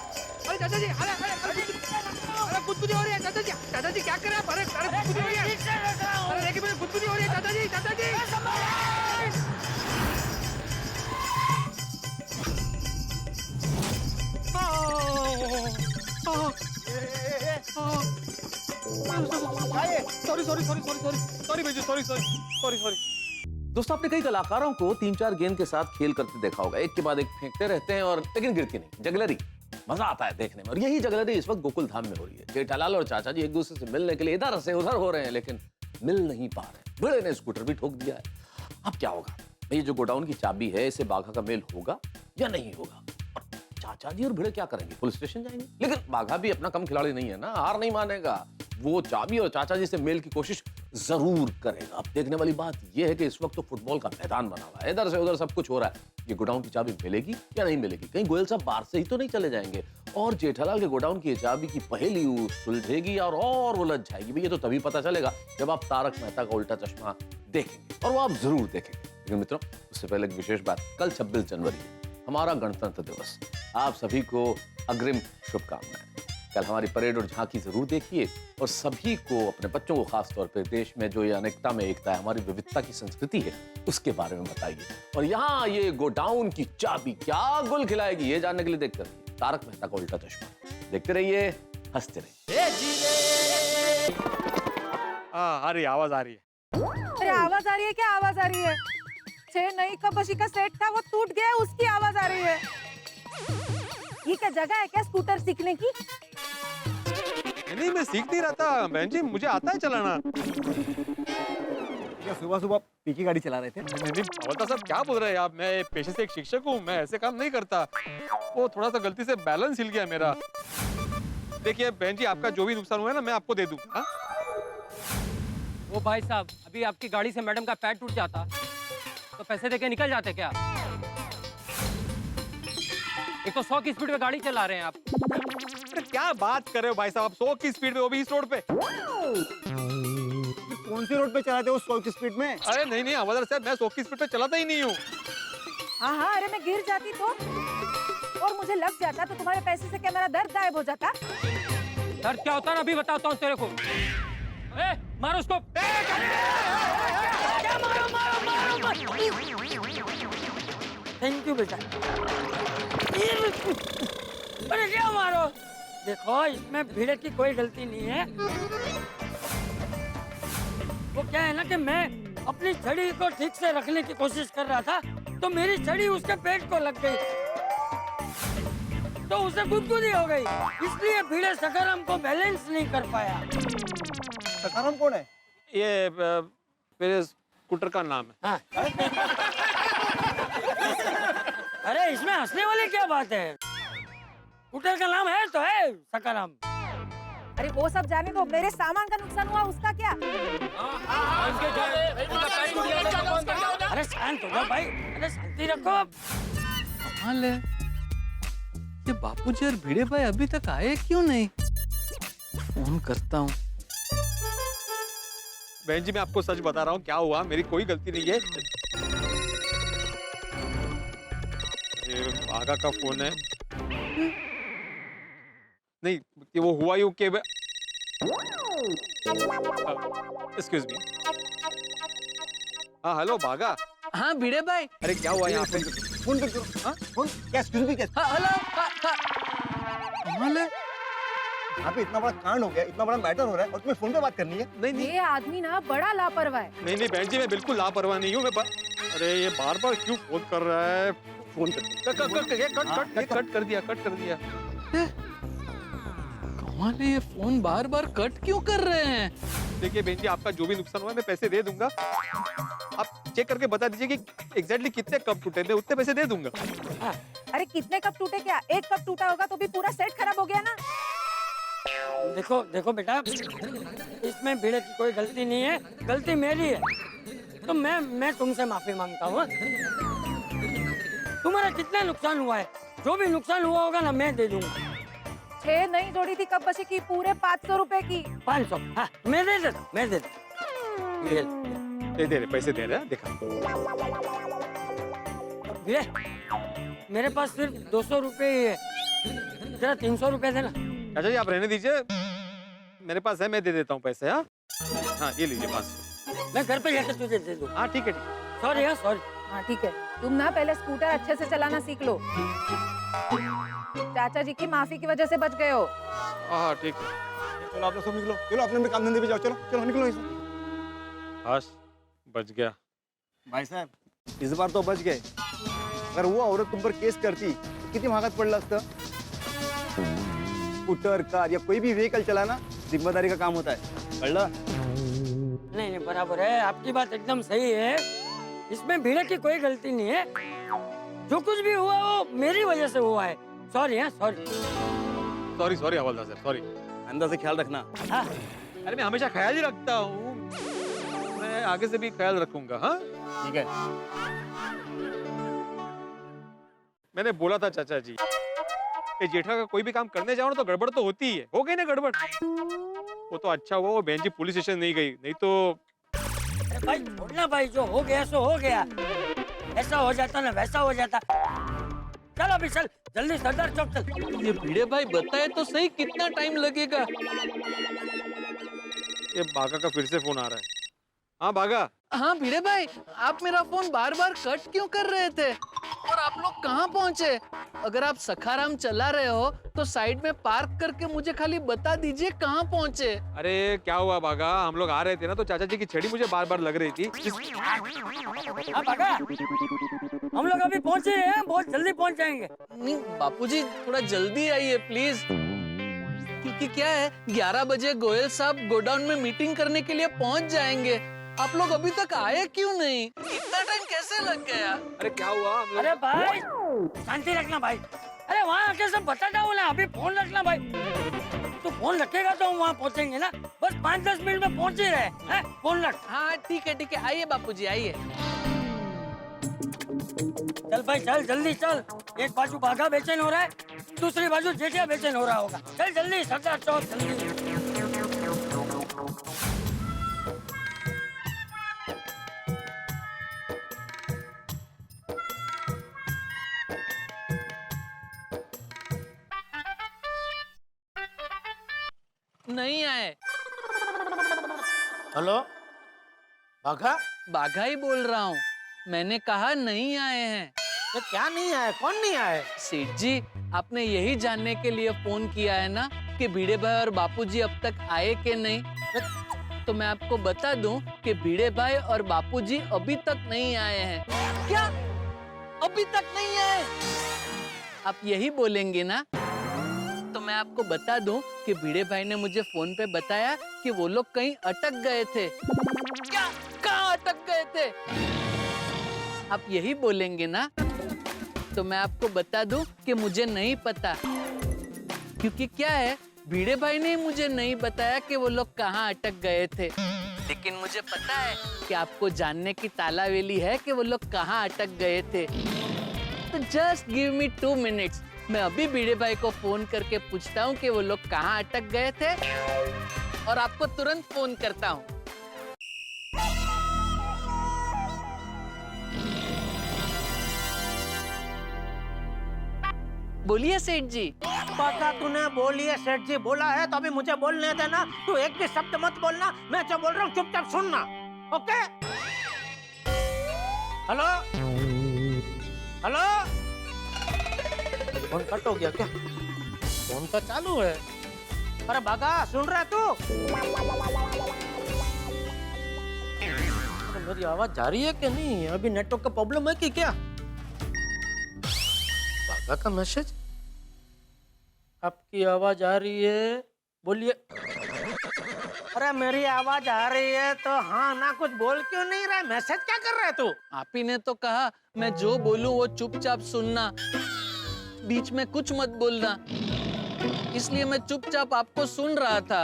अरे चाचा जी, अरे गुदगुदी हो रही है चाचा जी क्या कर रहे हैं? अरे गुदगुदी हो रही है। अरे देखिए मुझे गुदगुदी हो रही है चाचा जी। दोस्तों, आपने कई कलाकारों को 3-4 गेंद के साथ खेल करते देखा होगा। एक के बाद एक फेंकते रहते हैं और लेकिन गिरती नहीं। जगलरी मजा आता है देखने में, और यही जगलरी इस वक्त गोकुल धाम में हो रही है। जेठालाल और चाचा जी एक दूसरे से मिलने के लिए इधर से उधर हो रहे हैं, लेकिन मिल नहीं पा रहे। बड़े ने स्कूटर भी ठोक दिया है। अब क्या होगा? ये जो गोडाउन की चाबी है, इससे बाघा का मेल होगा या नहीं होगा? और चाचा जी और भिड़े क्या करेंगे? पुलिस स्टेशन जाएंगे। लेकिन बाघा भी अपना कम खिलाड़ी नहीं है ना, हार नहीं मानेगा। वो चाबी और चाचा जी से मेल की कोशिश जरूर करेगा। अब देखने वाली बात यह है कि इस वक्त तो फुटबॉल का मैदान बना हुआ है, इधर से उधर सब कुछ हो रहा है। ये गोडाउन की चाबी मिलेगी या नहीं मिलेगी? कहीं गोयल साहब बाहर से ही तो नहीं चले जाएंगे और जेठालाल के गोडाउन की चाबी की पहेली सुलझेगी और उलझ जाएगी। भैया तो तभी पता चलेगा जब आप तारक मेहता का उल्टा चश्मा देखेंगे, और वो आप जरूर देखेंगे। लेकिन मित्रों, उससे पहले एक विशेष बात, कल 26 जनवरी है, हमारा गणतंत्र दिवस। आप सभी को अग्रिम शुभकामनाएं। कल हमारी परेड और झांकी जरूर देखिए, और सभी को, अपने बच्चों को खास तौर पे, देश में जो ये अनेकता में एकता है, हमारी विविधता की संस्कृति है, उसके बारे में बताइए। और यहाँ ये गोडाउन की चाबी क्या गुल खिलाएगी, ये जानने के लिए देखते रहिए तारक मेहता का उल्टा चश्मा। देखते रहिए, हंसते रहिए। आ रही आवाज आ रही है। अरे आवाज आ रही है? क्या आवाज आ रही है? नई का बशी का सेट था, वो टूट गया, उसकी आवाज आ रही है। ये क्या जगह है क्या स्कूटर सीखने की? नहीं, मैं सीख नहीं रहा था बहन जी, मुझे आता है चलाना। क्या सुबह सुबह पी की गाड़ी चला रहे थे? नहीं, हवलदार साहब क्या बोल रहे हैं आप? मैं पेशे से एक शिक्षक हूँ, मैं ऐसे काम नहीं करता। वो थोड़ा सा गलती से बैलेंस हिल गया मेरा। देखिए बहन जी, आपका जो भी नुकसान हुआ है ना, मैं आपको दे दूंगा। वो भाई साहब, अभी आपकी गाड़ी से मैडम का पैर टूट जाता तो पैसे देके निकल जाते क्या? एक तो 100 की स्पीड में गाड़ी चला रहे हैं आप। अरे क्या बात कर रहे हो भाई साहब, 100 की स्पीड में, वो भी इस रोड पे। कौन सी रोड पे चलाते हो 100 की स्पीड में? अरे नहीं हवलदार साहब, मैं 100 की स्पीड पे चलाता ही नहीं हूँ। हाँ, अरे मैं गिर जाती तो, और मुझे लग जाता तो तुम्हारे पैसे से क्या मेरा दर्द गायब हो जाता? दर्द क्या होता है ना, अभी बताता हूँ तेरे को। मारो उसको। थैंक यू बेटा। अरे क्या मारो? देखो, इसमें भिड़े की कोई गलती नहीं है। वो क्या है ना कि मैं अपनी छड़ी को ठीक से रखने की कोशिश कर रहा था, तो मेरी छड़ी उसके पेट को लग गई, तो उसे गुदगुदी हो गई, इसलिए भिड़े सकाराम को बैलेंस नहीं कर पाया। सकाराम कौन है? ये मेरे स्कूटर का नाम है। हाँ। अरे इसमें हंसने वाली क्या बात है? स्कूटर का नाम है तो है सकाराम। अरे वो सब जाने दो, मेरे सामान का नुकसान हुआ, उसका क्या? अरे शांत हो जाओ भाई, अरे शांति रखो। कमाल है, ये बापूजी और भिड़े भाई अभी तक आए क्यों नहीं? फोन करता हूँ। बहन जी, मैं आपको सच बता रहा हूँ, क्या हुआ, मेरी कोई गलती नहीं है। ये बाघा का फोन है। नहीं, ये वो हुआ यूं कि एक्सक्यूज मी। हाँ हेलो बाघा। हाँ भिड़े भाई। अरे क्या हुआ यहाँ पे? फोन कर दो। हाँ फोन क्या? एक्सक्यूज मी क्या? हेलो। कमाल है, यहाँ पे इतना बड़ा कांड हो गया, इतना बड़ा मैटर हो रहा है, और तुम्हें फोन पे बात करनी है? नहीं ये आदमी ना बड़ा लापरवाह है। नहीं बहन जी, मैं बिल्कुल लापरवाह नहीं हूँ। अरे ये बार बार क्यों फोन कर रहा है? फोन कट कर दिया। कमाल है, ये फोन बार बार कट क्यों कर रहे हैं? देखिए बहन जी, आपका जो भी नुकसान हुआ है, मैं पैसे दे दूंगा। आप चेक करके बता दीजिए कि एग्जैक्टली कितने कप टूटे, मैं उतने पैसे दे दूंगा। अरे कितने कप टूटे क्या? एक कप टूटा होगा तो भी पूरा सेट खराब हो गया ना। देखो बेटा, इसमें भिड़े की कोई गलती नहीं है, गलती मेरी है। तो मैं तुमसे माफी मांगता हूँ। तुम्हारा कितना नुकसान हुआ है, जो भी नुकसान हुआ होगा ना, मैं दे दूंगा। 6 नई जोड़ी थी कप बशी की, पूरे 500 रुपए की। 500? हाँ, मैं दे देता। दे रहे पैसे दे रहे हैं, देखा। भिड़े, मेरे पास सिर्फ 200 रुपए ही है, जरा 300 रुपए देना। अच्छा जी, आप रहने दीजिए, मेरे पास है, मैं दे देता हूँ पैसे। हाँ ये लीजिए 500। मैं घर पे जाकर तुझे दे दूँ। हाँ ठीक है। सॉरी। हाँ ठीक है, तुम ना पहले स्कूटर अच्छे से चलाना सीख लो। चाचा जी की माफी की वजह से बच गए हो। हाँ ठीक है। चलो आप लोग सब निकलो, चलो अपने अपने काम धंधे पे जाओ, चलो चलो निकलो इसे। बस बच गया। भाई साहब इस बार तो बच गए, अगर वो औरत तुम पर केस करती तो किती महागात पडलं असतं? स्कूटर कार या कोई भी व्हीकल चलाना जिम्मेदारी का काम होता है, कळलं? नहीं नहीं बराबर है, आपकी बात एकदम सही है। इसमें भिड़े की कोई गलती नहीं है, जो कुछ भी हुआ वो मेरी वजह से हुआ है। सॉरी है, सॉरी। सॉरी सॉरी हवलदार साहब, सॉरी। अंदर से ख्याल रखना। हाँ अरे मैं हमेशा ख्याल ही रखता हूँ, मैं आगे से भी ख्याल रखूंगा। हाँ ठीक है। मैंने बोला था चाचा जी कि जेठा का कोई भी काम करने जाओ ना तो गड़बड़ तो होती ही है। हो गई ना गड़बड़, वो तो अच्छा हुआ वो बहन जी पुलिस स्टेशन नहीं गई, नहीं तो अरे भाई छोड़ना भाई, जो हो गया सो हो गया। ऐसा हो जाता ना वैसा हो जाता। चल अभी चल जल्दी सरदार चौक चल। ये भिड़े भाई बताए तो सही कितना टाइम लगेगा? ये बागा का फिर से फोन आ रहा है। हाँ बागा। हाँ भिड़े भाई, आप मेरा फोन बार बार कट क्यों कर रहे थे? और आप लोग कहाँ पहुँचे? अगर आप सखाराम चला रहे हो तो साइड में पार्क करके मुझे खाली बता दीजिए कहाँ पहुँचे। अरे क्या हुआ बागा, हम लोग आ रहे थे ना तो चाचा जी की छड़ी मुझे बार बार लग रही थी। हाँ बागा, हम लोग अभी पहुँचे हैं, बहुत जल्दी पहुँच जाएंगे। नहीं बापूजी थोड़ा जल्दी आइए प्लीज, क्योंकि क्या है 11 बजे गोयल साहब गोडाउन में मीटिंग करने के लिए पहुँच जाएंगे। आप लोग अभी तक आए क्यों नहीं? इतना टाइम कैसे लग गया? अरे क्या हुआ? हम लोग अरे भाई शांति रखना भाई। अरे वहाँ आके सब बताता हूँ ना, अभी फोन रखना भाई। तो फोन रखेगा तो हम वहाँ पहुँचेंगे ना, बस 5-10 मिनट में पहुँच ही रहे हैं। फोन रख। हाँ ठीक है आइए बापूजी आइए। चल भाई चल जल्दी चल। एक बाजू बाघा बेचैन हो रहा है, दूसरी बाजू जेठिया बेचैन हो रहा होगा। चल जल्दी सरदार चौक जल्दी। नहीं आए। हेलो बाघा, बाघा ही बोल रहा हूँ, मैंने कहा नहीं आए हैं। ये क्या नहीं आया? कौन नहीं आया? सेठ जी आपने यही जानने के लिए फोन किया है ना कि भिड़े भाई और बापूजी अब तक आए कि नहीं? तो मैं आपको बता दूं कि भिड़े भाई और बापूजी अभी तक नहीं आए हैं। क्या अभी तक नहीं आए? आप यही बोलेंगे ना? तो मैं आपको बता दूं कि भिड़े भाई ने मुझे फोन पे बताया कि वो लोग कहीं अटक गए थे। क्या? कहाँ अटक गए थे? आप यही बोलेंगे ना? तो मैं आपको बता दूं कि मुझे नहीं पता, क्योंकि क्या है भिड़े भाई ने मुझे नहीं बताया कि वो लोग कहाँ अटक गए थे, लेकिन मुझे पता है कि आपको जानने की तालावेली है कि वो लोग कहाँ अटक गए थे। तो जस्ट गिव मी 2 मिनट्स, मैं अभी भिड़े भाई को फोन करके पूछता हूँ कि वो लोग कहाँ अटक गए थे और आपको तुरंत फोन करता हूँ। बोलिए सेठ जी। पता तूने बोलिए सेठ जी बोला है तो अभी मुझे बोलने देना। तू एक भी शब्द मत बोलना, मैं जो बोल रहा हूँ चुपचाप सुनना। Okay? Hello hello, phone cut हो गया क्या? फोन तो चालू है। अरे बागा सुन रहा है तू? मेरी आवाज जा रही है कि नहीं? अभी नेटवर्क का प्रॉब्लम है कि क्या? बागा का मैसेज, आपकी आवाज आ रही है, बोलिए। अरे मेरी आवाज आ रही है तो हाँ ना, कुछ बोल क्यों नहीं रहा? मैसेज क्या कर रहा है तू? आप ही ने तो कहा मैं जो बोलूं वो चुपचाप सुनना, बीच में कुछ मत बोलना, इसलिए मैं चुपचाप आपको सुन रहा था।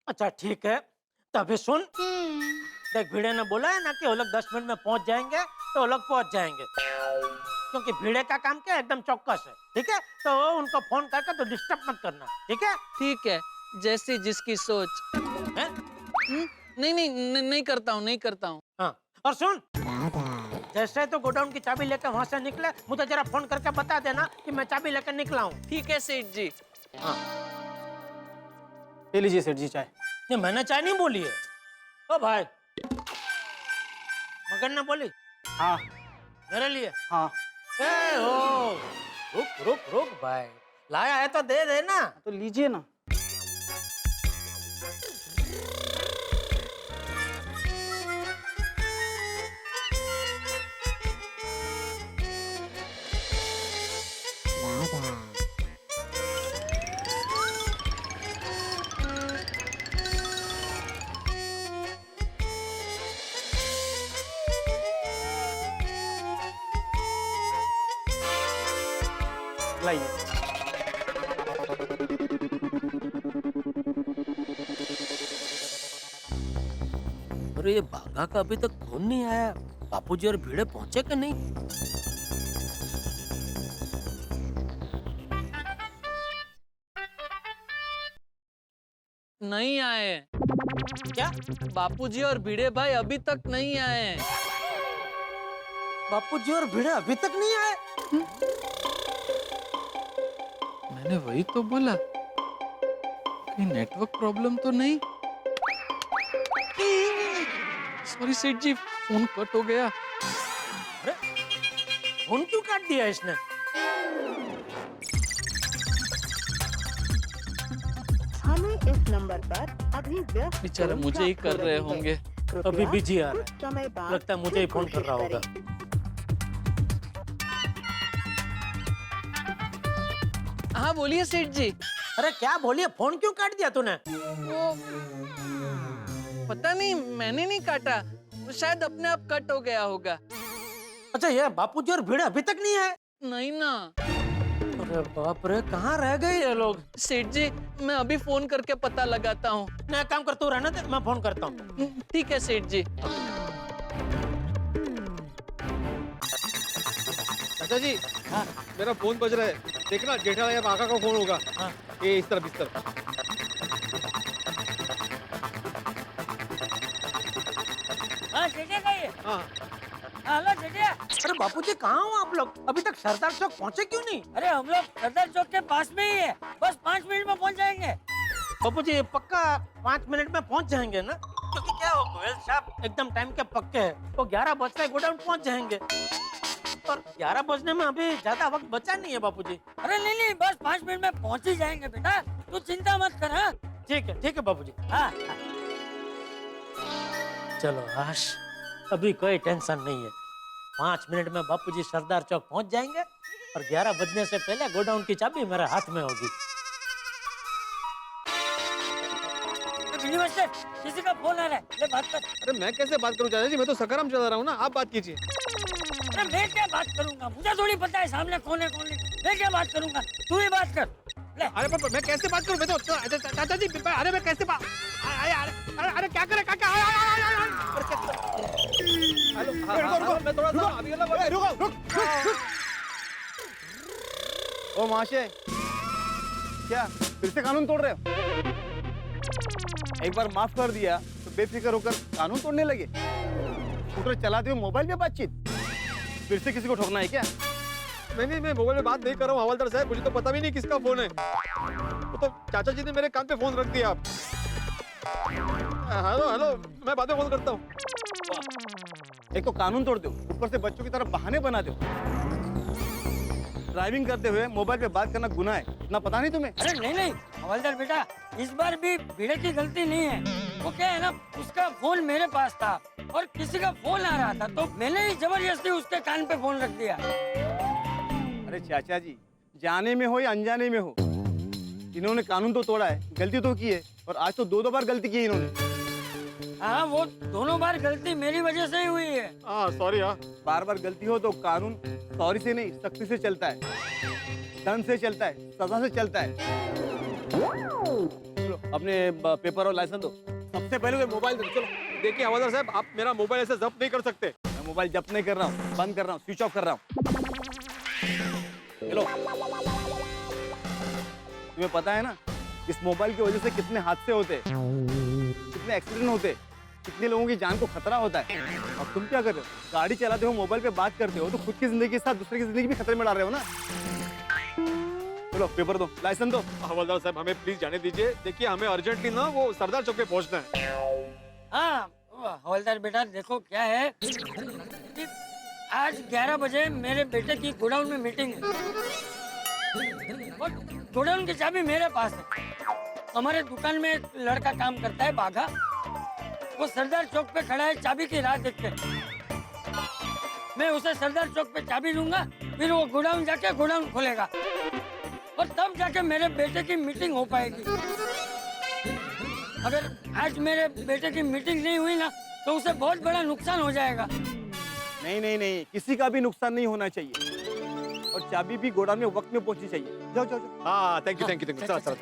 अच्छा ठीक है, तो अभी सुन। देख भिड़े ने बोला है ना कि वो लोग 10 मिनट में पहुंच जाएंगे, तो वो लोग पहुंच जाएंगे, क्योंकि भिड़े का काम क्या एकदम चौकस है। ठीक है, तो उनको फोन करके तो डिस्टर्ब मत करना। ठीक है? ठीक है, जैसी जिसकी सोच है? नहीं करता हूँ। हाँ, और सुन, जैसे तो गोडाउन की चाबी लेकर वहां से निकले, मुझे जरा फोन करके बता देना कि मैं चाबी लेकर निकला हूँ। ठीक है सेठ जी। हाँ, ले लीजिए सेठ जी चाय। नहीं मैंने चाय नहीं बोली है। ओ भाई, मगन ने बोली? हाँ मेरे लिए? हाँ। ए हो, रुक रुक रुक भाई, लाया है तो दे देना। तो लीजिए ना। लाइए। अरे ये बागा का अभी तक फोन नहीं आया, बापूजी और भिड़े पहुंचे कि नहीं? नहीं आए। क्या? बापूजी और भिड़े भाई अभी तक नहीं आए। बापूजी और भिड़े अभी तक नहीं आए? मैंने वही तो बोला, कहीं नेटवर्क प्रॉब्लम तो नहीं। सॉरी सेठ जी, फोन कट हो गया। अरे फोन क्यों काट दिया इसने? हमें इस नंबर पर अभी व्यस्त बेचारे मुझे ही कर रहे होंगे। अभी बिजी आ रहा समय है, बाद लगता है मुझे ही फोन कर रहा होगा। हाँ बोलिए सेठ जी। अरे क्या बोलिए, फोन क्यों काट दिया तूने? वो पता नहीं, मैंने नहीं काटा, वो शायद अपने आप कट हो गया होगा। अच्छा ये बापूजी और भिड़े अभी तक नहीं आए? नहीं ना। अरे बाप रे, कहाँ रह गए ये लोग? सेठ जी मैं अभी फोन करके पता लगाता हूँ। मैं काम करता हूँ, रहने दे, मैं फोन करता हूँ। ठीक है सेठ जी। चाचा जी, हाँ मेरा फोन बज रहा है, देखना जेठालाल या बागा का फोन होगा। हाँ। ये इस तरफ इस तरफ। हाँ जेठे का ये। हाँ हेलो जेठे। अरे बापूजी कहाँ हो आप लोग? अभी तक सरदार चौक पहुँचे क्यों नहीं? अरे हम लोग सरदार चौक के पास में ही है, बस 5 मिनट में पहुंच जाएंगे। बापूजी पक्का 5 मिनट में पहुँच जाएंगे ना? क्योंकि क्या हो गोयल साहब एकदम टाइम के पक्के हैं, वो 11 बजते गोडाउन पहुँच जाएंगे। और 11 बजने में अभी ज्यादा वक्त बचा नहीं है बापूजी। अरे नहीं नहीं, बस 5 मिनट में पहुंच ही जाएंगे बेटा, तू चिंता मत कर। हाँ ठीक है बापूजी। हाँ। चलो आश, अभी कोई टेंशन नहीं है। 5 मिनट में बापूजी सरदार चौक पहुंच जाएंगे और 11 बजने से पहले गोडाउन की चाबी मेरे हाथ में होगी। मास्टर, किसी का फोन आ रहा है, ले बात कर। अरे मैं कैसे बात करूं चाचा जी, मैं तो सकाराम चला रहा हूँ ना, आप बात कीजिए। अरे मैं क्या बात करूंगा, मुझे थोड़ी पता है सामने कौन है कौन नहीं। मैं क्या बात करूंगा, तू ही बात कर। ले। अरे पर मैं कैसे बात करूं, मैं तो चाचा जी, अरे मैं कैसे बात, अरे क्या करे काका, हेलो मैं थोड़ा सा अभी रुक। ओ महाशय, क्या फिर से कानून तोड़ रहे हो? एक बार माफ कर दिया तो बेफिक्र होकर कानून तोड़ने लगे। स्कूटर चलाते हुए मोबाइल पे बातचीत, फिर से किसी को ठोकना है क्या? नहीं मैं मोबाइल में बात नहीं कर रहा हूँ हवलदार साहब, मुझे तो पता भी नहीं किसका फोन है। वो तो चाचा जी ने मेरे कान पे फोन रख दिया। आप हेलो मैं बाद में फोन करता हूँ। एक तो कानून तोड़ते हो, ऊपर से बच्चों की तरफ बहाने बनाते हो। ड्राइविंग करते हुए मोबाइल पे बात करना गुनाह है, इतना पता नहीं तुम्हें? अरे नहीं हवलदार बेटा, इस बार भी भिड़े की गलती नहीं है। वो क्या है ना, उसका फोन मेरे पास था और किसी का फोन आ रहा था, तो मैंने ही जबरदस्ती उसके कान पे फोन रख दिया। अरे चाचा जी, जाने में हो या अनजाने में हो, इन्होंने कानून तो तोड़ा है, गलती तो की है, और आज तो 2 बार गलती की है इन्होंने। हाँ वो दोनों बार गलती मेरी वजह से ही हुई है। हाँ सॉरी। हाँ बार गलती हो तो कानून सॉरी से नहीं, सख्ती से चलता है, दंड से चलता है, सजा से चलता है। चलो अपने पेपर और लाइसेंस दो। सबसे पहले तो मोबाइल दो। चलो देखिए हवलदार साहब, आप मेरा मोबाइल ऐसे जब्त नहीं कर सकते। मैं मोबाइल जब्त नहीं कर रहा हूँ, बंद कर रहा हूँ, स्विच ऑफ कर रहा हूँ। चलो, तुम्हें पता है ना इस मोबाइल की वजह से कितने हादसे होते हैं, कितने एक्सीडेंट होते हैं, कितने लोगों की जान को खतरा होता है। और तुम क्या कर रहे हो? गाड़ी चलाते हो, मोबाइल पे बात करते हो, तो खुद की जिंदगी के साथ दूसरे की जिंदगी भी खतरे में डाल रहे हो ना। चलो पेपर दो, लाइसेंस दो। हवलदार साहब हमें प्लीज जाने दीजिए, देखिए हमें अर्जेंटली ना वो सरदार चौक पे पहुंचना है। हाँ हवलदार बेटा, देखो क्या है कि आज 11 बजे मेरे बेटे की गोडाउन में मीटिंग है और गोडाउन की चाबी मेरे पास है। हमारे दुकान में एक लड़का काम करता है, बाघा। वो सरदार चौक पे खड़ा है चाबी की राह देख के। मैं उसे सरदार चौक पे चाबी दूंगा, फिर वो गोडाउन जाके गोडाउन खोलेगा और तब जाके मेरे बेटे की मीटिंग हो पाएगी। अगर आज मेरे बेटे की मीटिंग नहीं हुई ना तो उसे बहुत बड़ा नुकसान हो जाएगा। नहीं नहीं नहीं, किसी का भी नुकसान नहीं होना चाहिए और चाबी भी गोडाउन में वक्त में पहुंचनी चाहिए। जाओ जाओ जाओ। हाँ थैंक यू चला चला।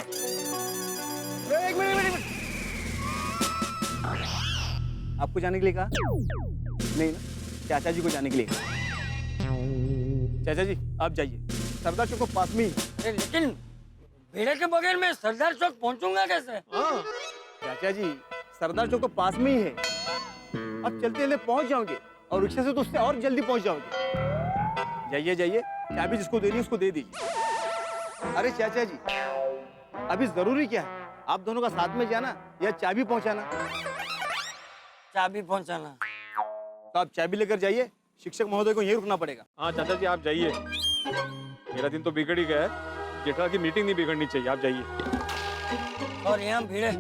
एक मिनट। आपको जाने के लिए कहा? नहीं ना, चाचा जी को जाने के लिए कहा। चाचा जी आप जाइए, सरदार चौक को पास में ही। लेकिन भेड़े के बगैर मैं सरदार चौक पहुंचूंगा कैसे? चाचा जी सरदार चौक तो पास में ही है, आप चलते चलते पहुंच जाओगे और रिक्शा से तो उससे और जल्दी पहुंच जाओगे। जाइए जाइए, चाबी जिसको देनी है उसको दे दीजिए। अरे चाचा जी अभी जरूरी क्या है, आप दोनों का साथ में जाना या चाबी पहुंचाना? चाबी पहुंचाना। तो आप चाबी लेकर जाइए, शिक्षक महोदय को यहीं रुकना पड़ेगा। हाँ चाचा जी आप जाइए, मेरा दिन तो बिगड़ ही गया है, जेठालाल की मीटिंग नहीं बिगड़नी चाहिए, आप जाइए। और यहाँ भीड़े,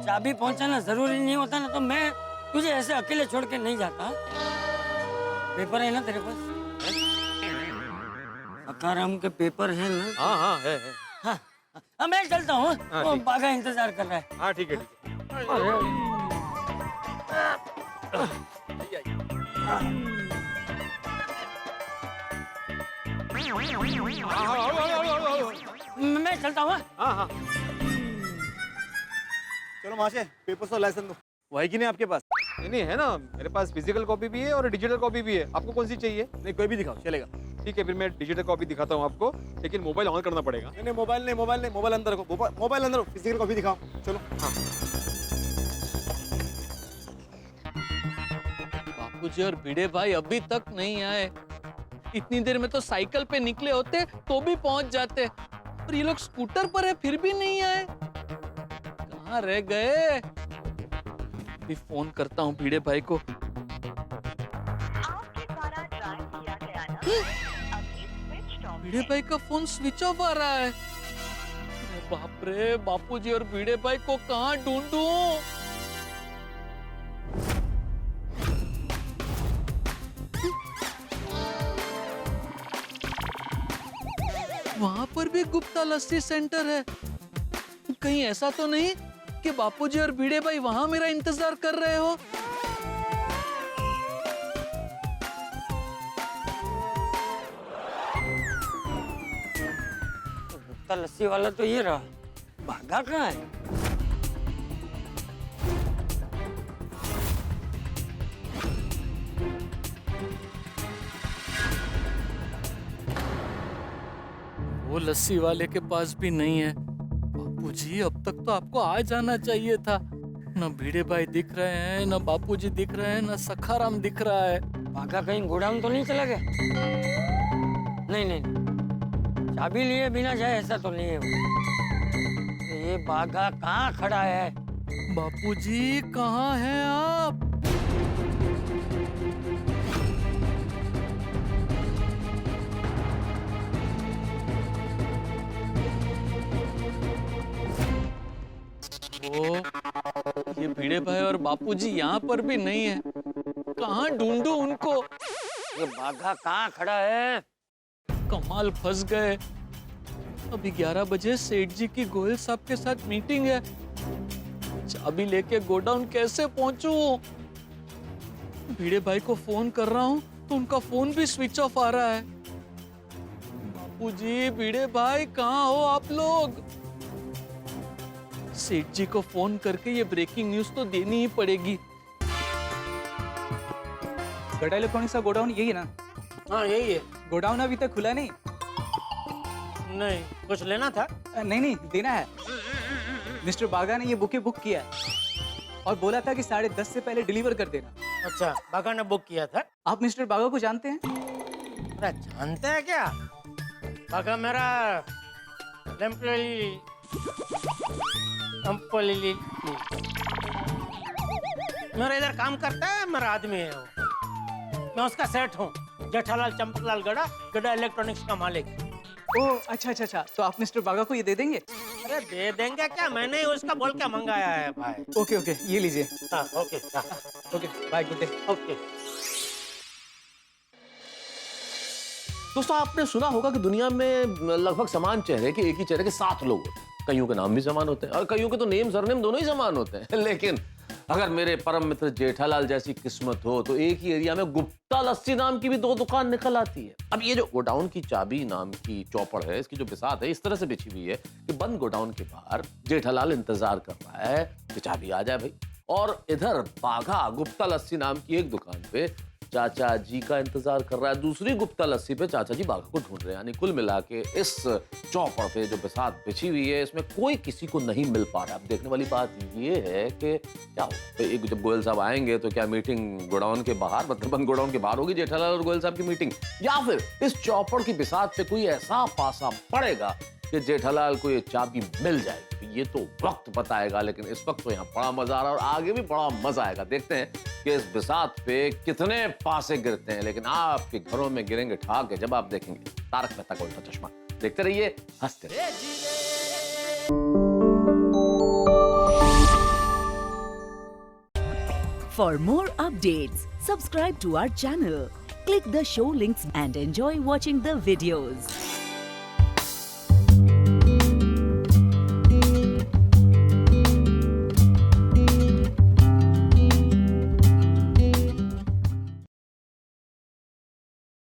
चाबी पहुंचाना जरूरी नहीं होता ना तो मैं तुझे ऐसे अकेले छोड़ के नहीं जाता। पेपर है ना तेरे पास? अकाराम के पेपर है ना? हाँ हाँ है। हाँ, मैं चलता हूँ, वो बाघा इंतजार कर रहा है। हाँ ठीक है। मैं चलता हूँ। हाँ। चलो महाशय, पेपर और लाइसेंस दो। वो है कि नहीं आपके पास? नहीं है ना, मेरे पास फिजिकल कॉपी भी है और डिजिटल कॉपी भी है। आपको कौन सी चाहिए? नहीं कोई भी दिखाओ चलेगा। ठीक है फिर मैं डिजिटल कॉपी दिखाता हूँ आपको, लेकिन मोबाइल ऑन करना पड़ेगा। नहीं मोबाइल अंदर रखो, मोबाइल अंदर रखो, फिजिकल कॉपी दिखाओ। चलो। हाँ। बापूजी और भिड़े भाई अभी तक नहीं आए। इतनी देर में तो साइकिल पे निकले होते तो भी पहुंच जाते, और ये लोग स्कूटर पर है फिर भी नहीं आए। कहाँ रह गए? भी फोन करता हूँ भिड़े भाई को। भिड़े भाई का फोन स्विच ऑफ आ रहा है। अरे बाप रे, बापूजी और भिड़े भाई को कहाँ ढूंढूं? वहां पर भी गुप्ता लस्सी सेंटर है। कहीं ऐसा तो नहीं कि बापूजी और भिड़े भाई वहां मेरा इंतजार कर रहे हो? गुप्ता लस्सी वाला तो ये रहा, बाघा कहाँ है? वो लस्सी वाले के पास भी नहीं है। बापूजी अब तक तो आपको आ जाना चाहिए था। न भिड़े भाई दिख रहे हैं, न बापूजी दिख रहे हैं, न सखाराम दिख रहा है। बाघा कहीं गोडाउन तो नहीं चला गया? नहीं, चाबी लिए बिना जाए ऐसा तो नहीं है वो। ये बाघा कहाँ खड़ा है? बापूजी कहाँ हैं आप? ओ, ये भिड़े भाई और बापूजी यहाँ पर भी नहीं है। कहाँ ढूंढूं उनको? ये बाघा कहाँ खड़ा है? कमाल, फंस गए। अभी 11 बजे सेठ जी की गोयल साहब के साथ मीटिंग है। चाबी लेके गोडाउन कैसे पहुंचूं? भिड़े भाई को फोन कर रहा हूँ तो उनका फोन भी स्विच ऑफ आ रहा है। बापूजी, भिड़े भाई कहाँ हो आप लोग? सेठ जी को फोन करके ये ब्रेकिंग न्यूज तो देनी ही पड़ेगी। गड़ा इलेक्ट्रॉनिक्स का गोडाउन यही है ना? हाँ यही है। गोडाउन अभी तक खुला नहीं? नहीं, कुछ लेना था? नहीं देना है। मिस्टर बागा ने ये बुके बुक किया है और बोला था कि 10:30 से पहले डिलीवर कर देना। अच्छा, बागा ने बुक किया था? आप मिस्टर बागा को जानते हैं? अरे जानते हैं क्या? बागा मेरा मेरा इधर काम करता है, मेरा आदमी है वो। मैं उसका सेठ हूँ, जेठालाल चंपकलाल गड़ा, गड़ा इलेक्ट्रॉनिक्स का मालिक। ओह अच्छा अच्छा अच्छा, तो आप मिस्टर बागा को ये दे देंगे? अरे दे देंगे क्या, मैंने ही उसका बोल के मंगाया है भाई। ओके ओके, ये लीजिए। हाँ okay okay bye, good day. Okay. दोस्तों आपने सुना होगा कि दुनिया में लगभग समान चेहरे के एक ही चेहरे के 7 लोग होते हैं। कईयों के नाम भी समान होते हैं और कईयों के तो नेम सरनेम दोनों ही समान होते हैं। लेकिन अगर मेरे परम मित्र जेठालाल जैसी किस्मत हो तो एक ही एरिया में गुप्ता लस्सी नाम की भी 2 दुकान निकल आती है। अब ये जो गोडाउन की चाबी नाम की चौपड़ है, इसकी जो बिसात है इस तरह से बिछी हुई है कि बंद गोडाउन के बाहर जेठालाल इंतजार कर रहा है कि चाबी आ जाए भाई, और इधर बाघा गुप्ता लस्सी नाम की एक दुकान पे चाचा जी का इंतजार कर रहा है, दूसरी गुप्ता लस्सी पे चाचा जी बाघा को ढूंढ रहे हैं। यानी कुल मिला के इस चौपड़ पे जो बिसात बिछी हुई है इसमें कोई किसी को नहीं मिल पा रहा है। अब देखने वाली बात ये है कि क्या हो, तो एक जब गोयल साहब आएंगे तो क्या मीटिंग गोडाउन के बाहर, मतलब बंद गोडाउन के बाहर होगी जेठालाल और गोयल साहब की मीटिंग, या फिर इस चौपड़ की बिसात पे कोई ऐसा पासा पड़ेगा कि जेठालाल को ये चाबी मिल जाएगी। ये तो वक्त बताएगा, लेकिन इस वक्त तो यहाँ बड़ा मजा आ रहा है और आगे भी बड़ा मजा आएगा। देखते हैं कि इस बिसात पे कितने पासे गिरते हैं, लेकिन आपके घरों में गिरेंगे ठाके जब आप देखेंगे तारक मेहता का उल्टा चश्मा। देखते रहिए, हंसते रहिए। For more updates, subscribe to our channel, click the show links and enjoy watching the videos.